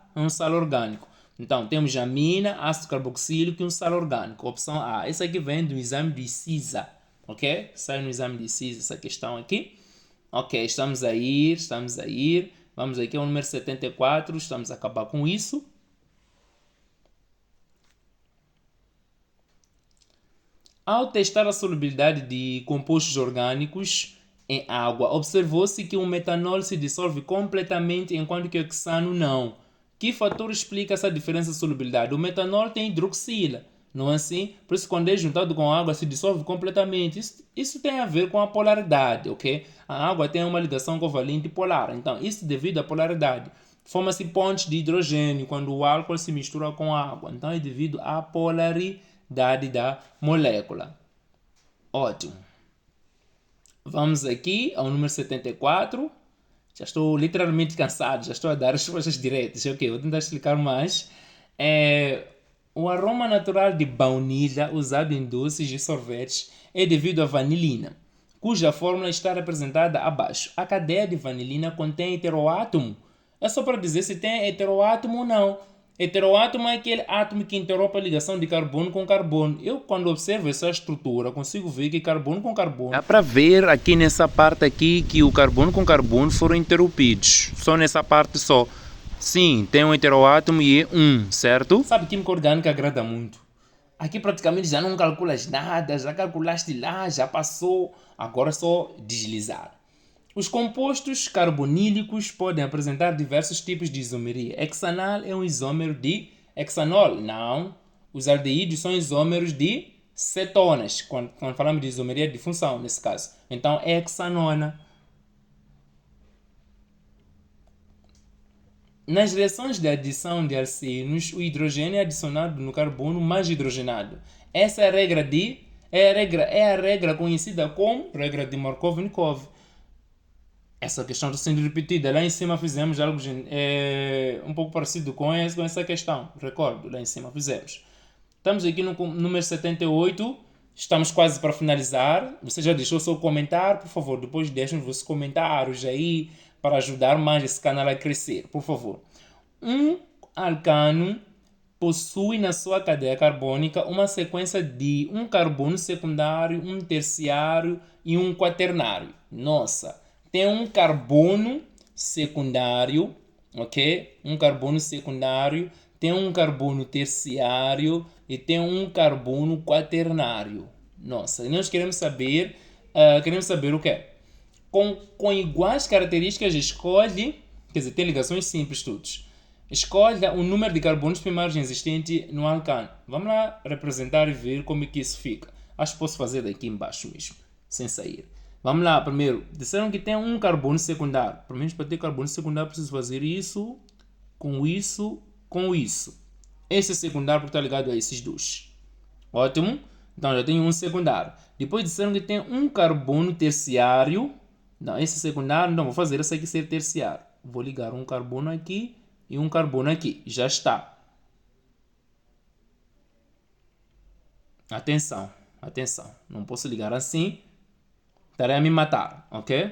orgânico. Então, temos amina, ácido carboxílico e um sal orgânico. Opção A. Essa aqui vem do exame de CISA. Ok? Sai no exame de CISA essa questão aqui. Ok, estamos a ir. Vamos aqui ao número 74. Estamos a acabar com isso. Ao testar a solubilidade de compostos orgânicos em água, observou-se que o metanol se dissolve completamente enquanto que o hexano não. Que fator explica essa diferença de solubilidade? O metanol tem hidroxila, não é assim? Por isso, quando é juntado com água, se dissolve completamente. Isso tem a ver com a polaridade, ok? A água tem uma ligação covalente polar. Então, isso devido à polaridade. Forma-se pontes de hidrogênio quando o álcool se mistura com a água. Então, é devido à polaridade da molécula. Ótimo. Vamos aqui ao número 74. Já estou literalmente cansado, já estou a dar respostas diretas. Ok, vou tentar explicar mais. O aroma natural de baunilha usado em doces e sorvetes é devido à vanilina, cuja fórmula está representada abaixo. A cadeia de vanilina contém heteroátomo. É só para dizer se tem heteroátomo ou não. Heteroátomo é aquele átomo que interrompe a ligação de carbono com carbono. Eu, quando observo essa estrutura, consigo ver que carbono com carbono... Dá para ver aqui nessa parte aqui que o carbono com carbono foram interrompidos. Só nessa parte só. Sim, tem um heteroátomo e é um, certo? Sabe, química orgânica agrada muito. Aqui praticamente já não calculas nada, já calculaste lá, já passou, agora é só deslizar. Os compostos carbonílicos podem apresentar diversos tipos de isomeria. Hexanal é um isômero de hexanol. Não. Os aldeídos são isômeros de cetonas, quando falamos de isomeria de função, nesse caso. Então, é hexanona. Nas reações de adição de alcenos, o hidrogênio é adicionado no carbono mais hidrogenado. Essa é a regra é a regra conhecida como regra de Markov-Nikov. Essa questão está sendo repetida. Lá em cima fizemos algo um pouco parecido com essa questão. Recordo, lá em cima fizemos. Estamos aqui no número 78. Estamos quase para finalizar. Você já deixou seu comentário? Por favor, depois deixem os vossos comentários aí para ajudar mais esse canal a crescer. Por favor. Um alcano possui na sua cadeia carbônica uma sequência de um carbono secundário, um terciário e um quaternário. Nossa! Tem um carbono secundário, ok? Um carbono secundário, tem um carbono terciário e tem um carbono quaternário. Nossa, nós queremos saber o quê? Com iguais características, escolhe, quer dizer, tem ligações simples todos. Escolha o número de carbonos primários existente no alcano. Vamos lá representar e ver como é que isso fica. Acho que posso fazer daqui embaixo mesmo, sem sair. Vamos lá, primeiro, disseram que tem um carbono secundário. Pelo menos para ter carbono secundário preciso fazer isso, com isso, com isso. Esse é secundário porque está ligado a esses dois. Ótimo. Então já tenho um secundário. Depois disseram que tem um carbono terciário. Não, esse secundário, não, vou fazer esse aqui ser terciário. Vou ligar um carbono aqui e um carbono aqui. Já está. Atenção, atenção. Não posso ligar assim. Estarei a me matar, ok?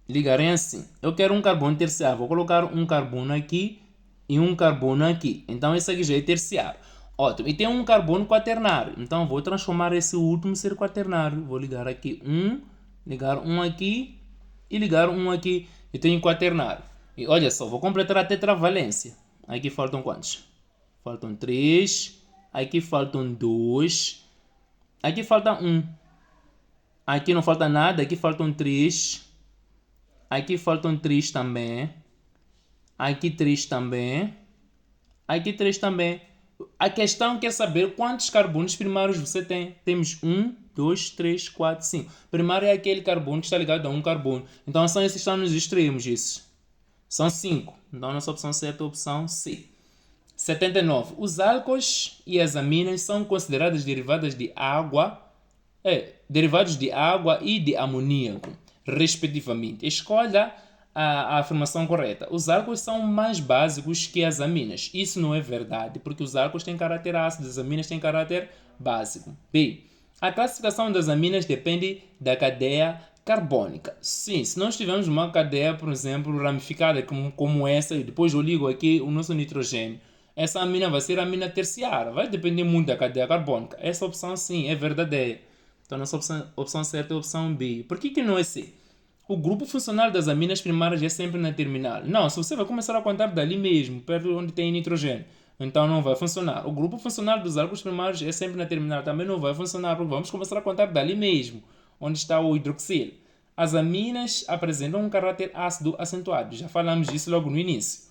Ligarei assim. Eu quero um carbono terciário. Vou colocar um carbono aqui e um carbono aqui. Então esse aqui já é terciário. Ótimo. E tem um carbono quaternário. Então vou transformar esse último ser quaternário. Vou ligar aqui ligar um aqui e ligar um aqui. E tenho quaternário. E olha só, vou completar a tetravalência. Aqui faltam quantos? Faltam 3. Aqui faltam 2. Aqui falta 1. Aqui não falta nada. Aqui faltam 3. Aqui faltam 3 também. Aqui 3 também. Aqui 3 também. A questão quer saber quantos carbonos primários você tem. Temos 1, 2, 3, 4, 5. Primário é aquele carbono que está ligado a um carbono. Então são esses que estão nos extremos. Esses. São 5. Então nossa opção certa é a opção C. 79. Os álcools e as aminas são consideradas derivadas de água. Derivados de água e de amoníaco, respectivamente. Escolha a afirmação correta. Os álcools são mais básicos que as aminas. Isso não é verdade, porque os álcools têm caráter ácido, as aminas têm caráter básico. B. A classificação das aminas depende da cadeia carbônica. Sim, se nós tivermos uma cadeia, por exemplo, ramificada como essa, e depois eu ligo aqui o nosso nitrogênio, essa amina vai ser a amina terciária, vai depender muito da cadeia carbônica. Essa opção sim é verdadeira. Então, nossa opção certa é a opção B. Por que não é C? O grupo funcional das aminas primárias é sempre na terminal. Não, se você vai começar a contar dali mesmo, perto onde tem nitrogênio, então não vai funcionar. O grupo funcional dos álcools primários é sempre na terminal, também não vai funcionar, porque vamos começar a contar dali mesmo, onde está o hidroxilo. As aminas apresentam um caráter ácido acentuado, já falamos disso logo no início.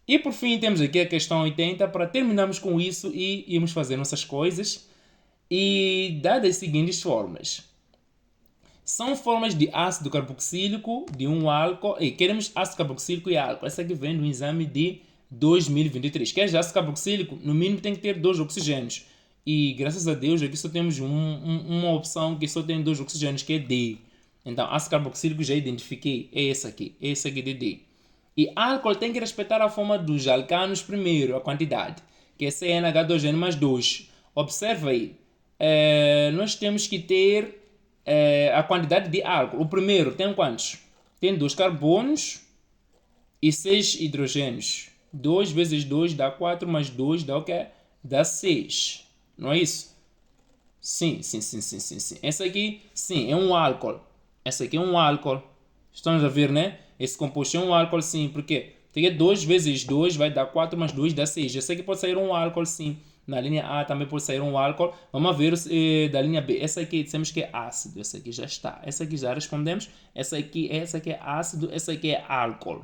E por fim temos aqui a questão 80, para terminarmos com isso e irmos fazer nossas coisas. E dadas as seguintes formas. São formas de ácido carboxílico de um álcool. E queremos ácido carboxílico e álcool. Essa aqui vem do exame de 2023. Queres ácido carboxílico? No mínimo tem que ter 2 oxigênios. E graças a Deus aqui só temos uma opção que só tem 2 oxigênios, que é D. Então ácido carboxílico já identifiquei. É esse aqui de D. E álcool tem que respeitar a forma dos alcanos primeiro, a quantidade, que é CnH2n mais 2. Observa aí. Nós temos que ter a quantidade de álcool. O primeiro tem quantos? Tem 2 carbonos e 6 hidrogênios. 2 vezes 2 dá 4, mais 2 dá o quê? Dá 6. Não é isso? Sim, sim, sim, sim, sim, sim. Esse aqui, sim, é um álcool. Esse aqui é um álcool. Estamos a ver, né? Esse composto é um álcool, sim, porque 2 vezes 2 vai dar 4 mais 2 dá 6. Esse aqui pode sair um álcool, sim. Na linha A também pode sair um álcool. Vamos ver da linha B. Essa aqui dissemos que é ácido. Essa aqui já está. Essa aqui já respondemos. Essa aqui é ácido. Essa aqui é álcool.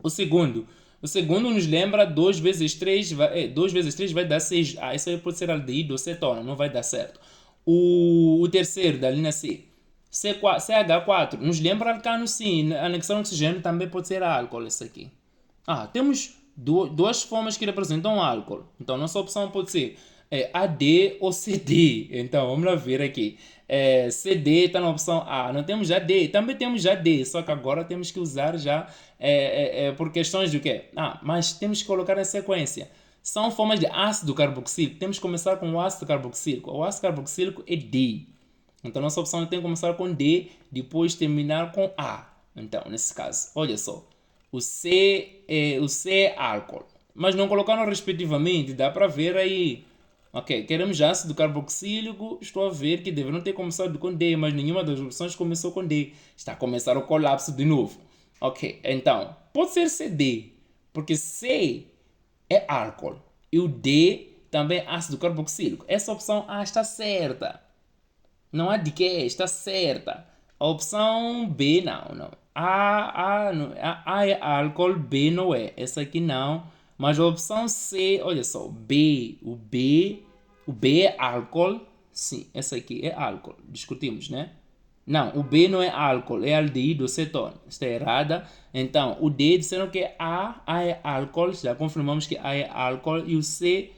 O segundo nos lembra 2 vezes 3 2 vezes 3 vai dar 6. Ah, isso aí pode ser aldeído ou cetona, não vai dar certo. O terceiro, da linha C, CH4, nos lembra alcano sim, anexão de oxigênio também pode ser álcool isso aqui. Ah, temos duas formas que representam álcool. Então, nossa opção pode ser AD ou CD. Então, vamos lá ver aqui. CD está na opção A. Não temos já D. Também temos já D. Só que agora temos que usar já por questões do quê? Ah, mas temos que colocar na sequência. São formas de ácido carboxílico. Temos que começar com o ácido carboxílico. O ácido carboxílico é D. Então, nossa opção tem que começar com D, depois terminar com A. Então, nesse caso, olha só. O C é álcool. Mas não colocaram respectivamente, dá para ver aí. Ok, queremos ácido carboxílico. Estou a ver que deveriam ter começado com D, mas nenhuma das opções começou com D. Está a começar o colapso de novo. Ok, então, pode ser CD, porque C é álcool e o D também é ácido carboxílico. Essa opção A está certa. Não há de que, está certa. A opção B, não. A é álcool, B não é. Essa aqui não. Mas a opção C, olha só, o B é álcool. Sim, essa aqui é álcool. Discutimos, né? Não, o B não é álcool, é aldeído cetona. Está errada. Então, o D disseram que é A é álcool. Já confirmamos que A é álcool. E o C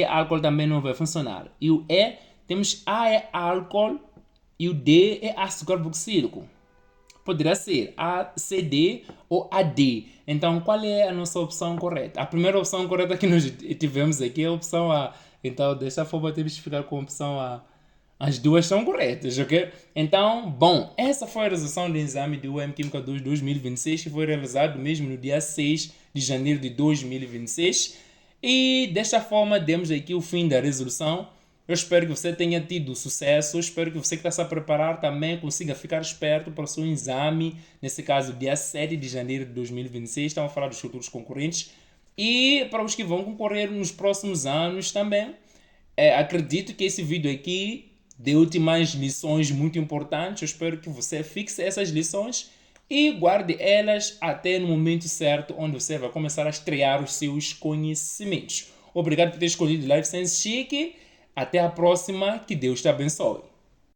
álcool também não vai funcionar. E o E, temos A é álcool e o D é ácido carboxílico. Poderá ser ACD ou AD. Então, qual é a nossa opção correta? A primeira opção correta que nós tivemos aqui é a opção A. Então, desta forma, temos que ficar com a opção A. As duas são corretas, ok? Então, bom, essa foi a resolução do exame do UEM Química 2 2026, que foi realizado mesmo no dia 6 de janeiro de 2026. E desta forma, demos aqui o fim da resolução. Eu espero que você tenha tido sucesso. Eu espero que você que está se a preparar também consiga ficar esperto para o seu exame. Nesse caso, dia 7 de janeiro de 2026. Estamos a falar dos futuros concorrentes. E para os que vão concorrer nos próximos anos também. Acredito que esse vídeo aqui deu-te mais lições muito importantes. Eu espero que você fixe essas lições e guarde elas até no momento certo, onde você vai começar a estrear os seus conhecimentos. Obrigado por ter escolhido Life Science Chique. Até a próxima. Que Deus te abençoe.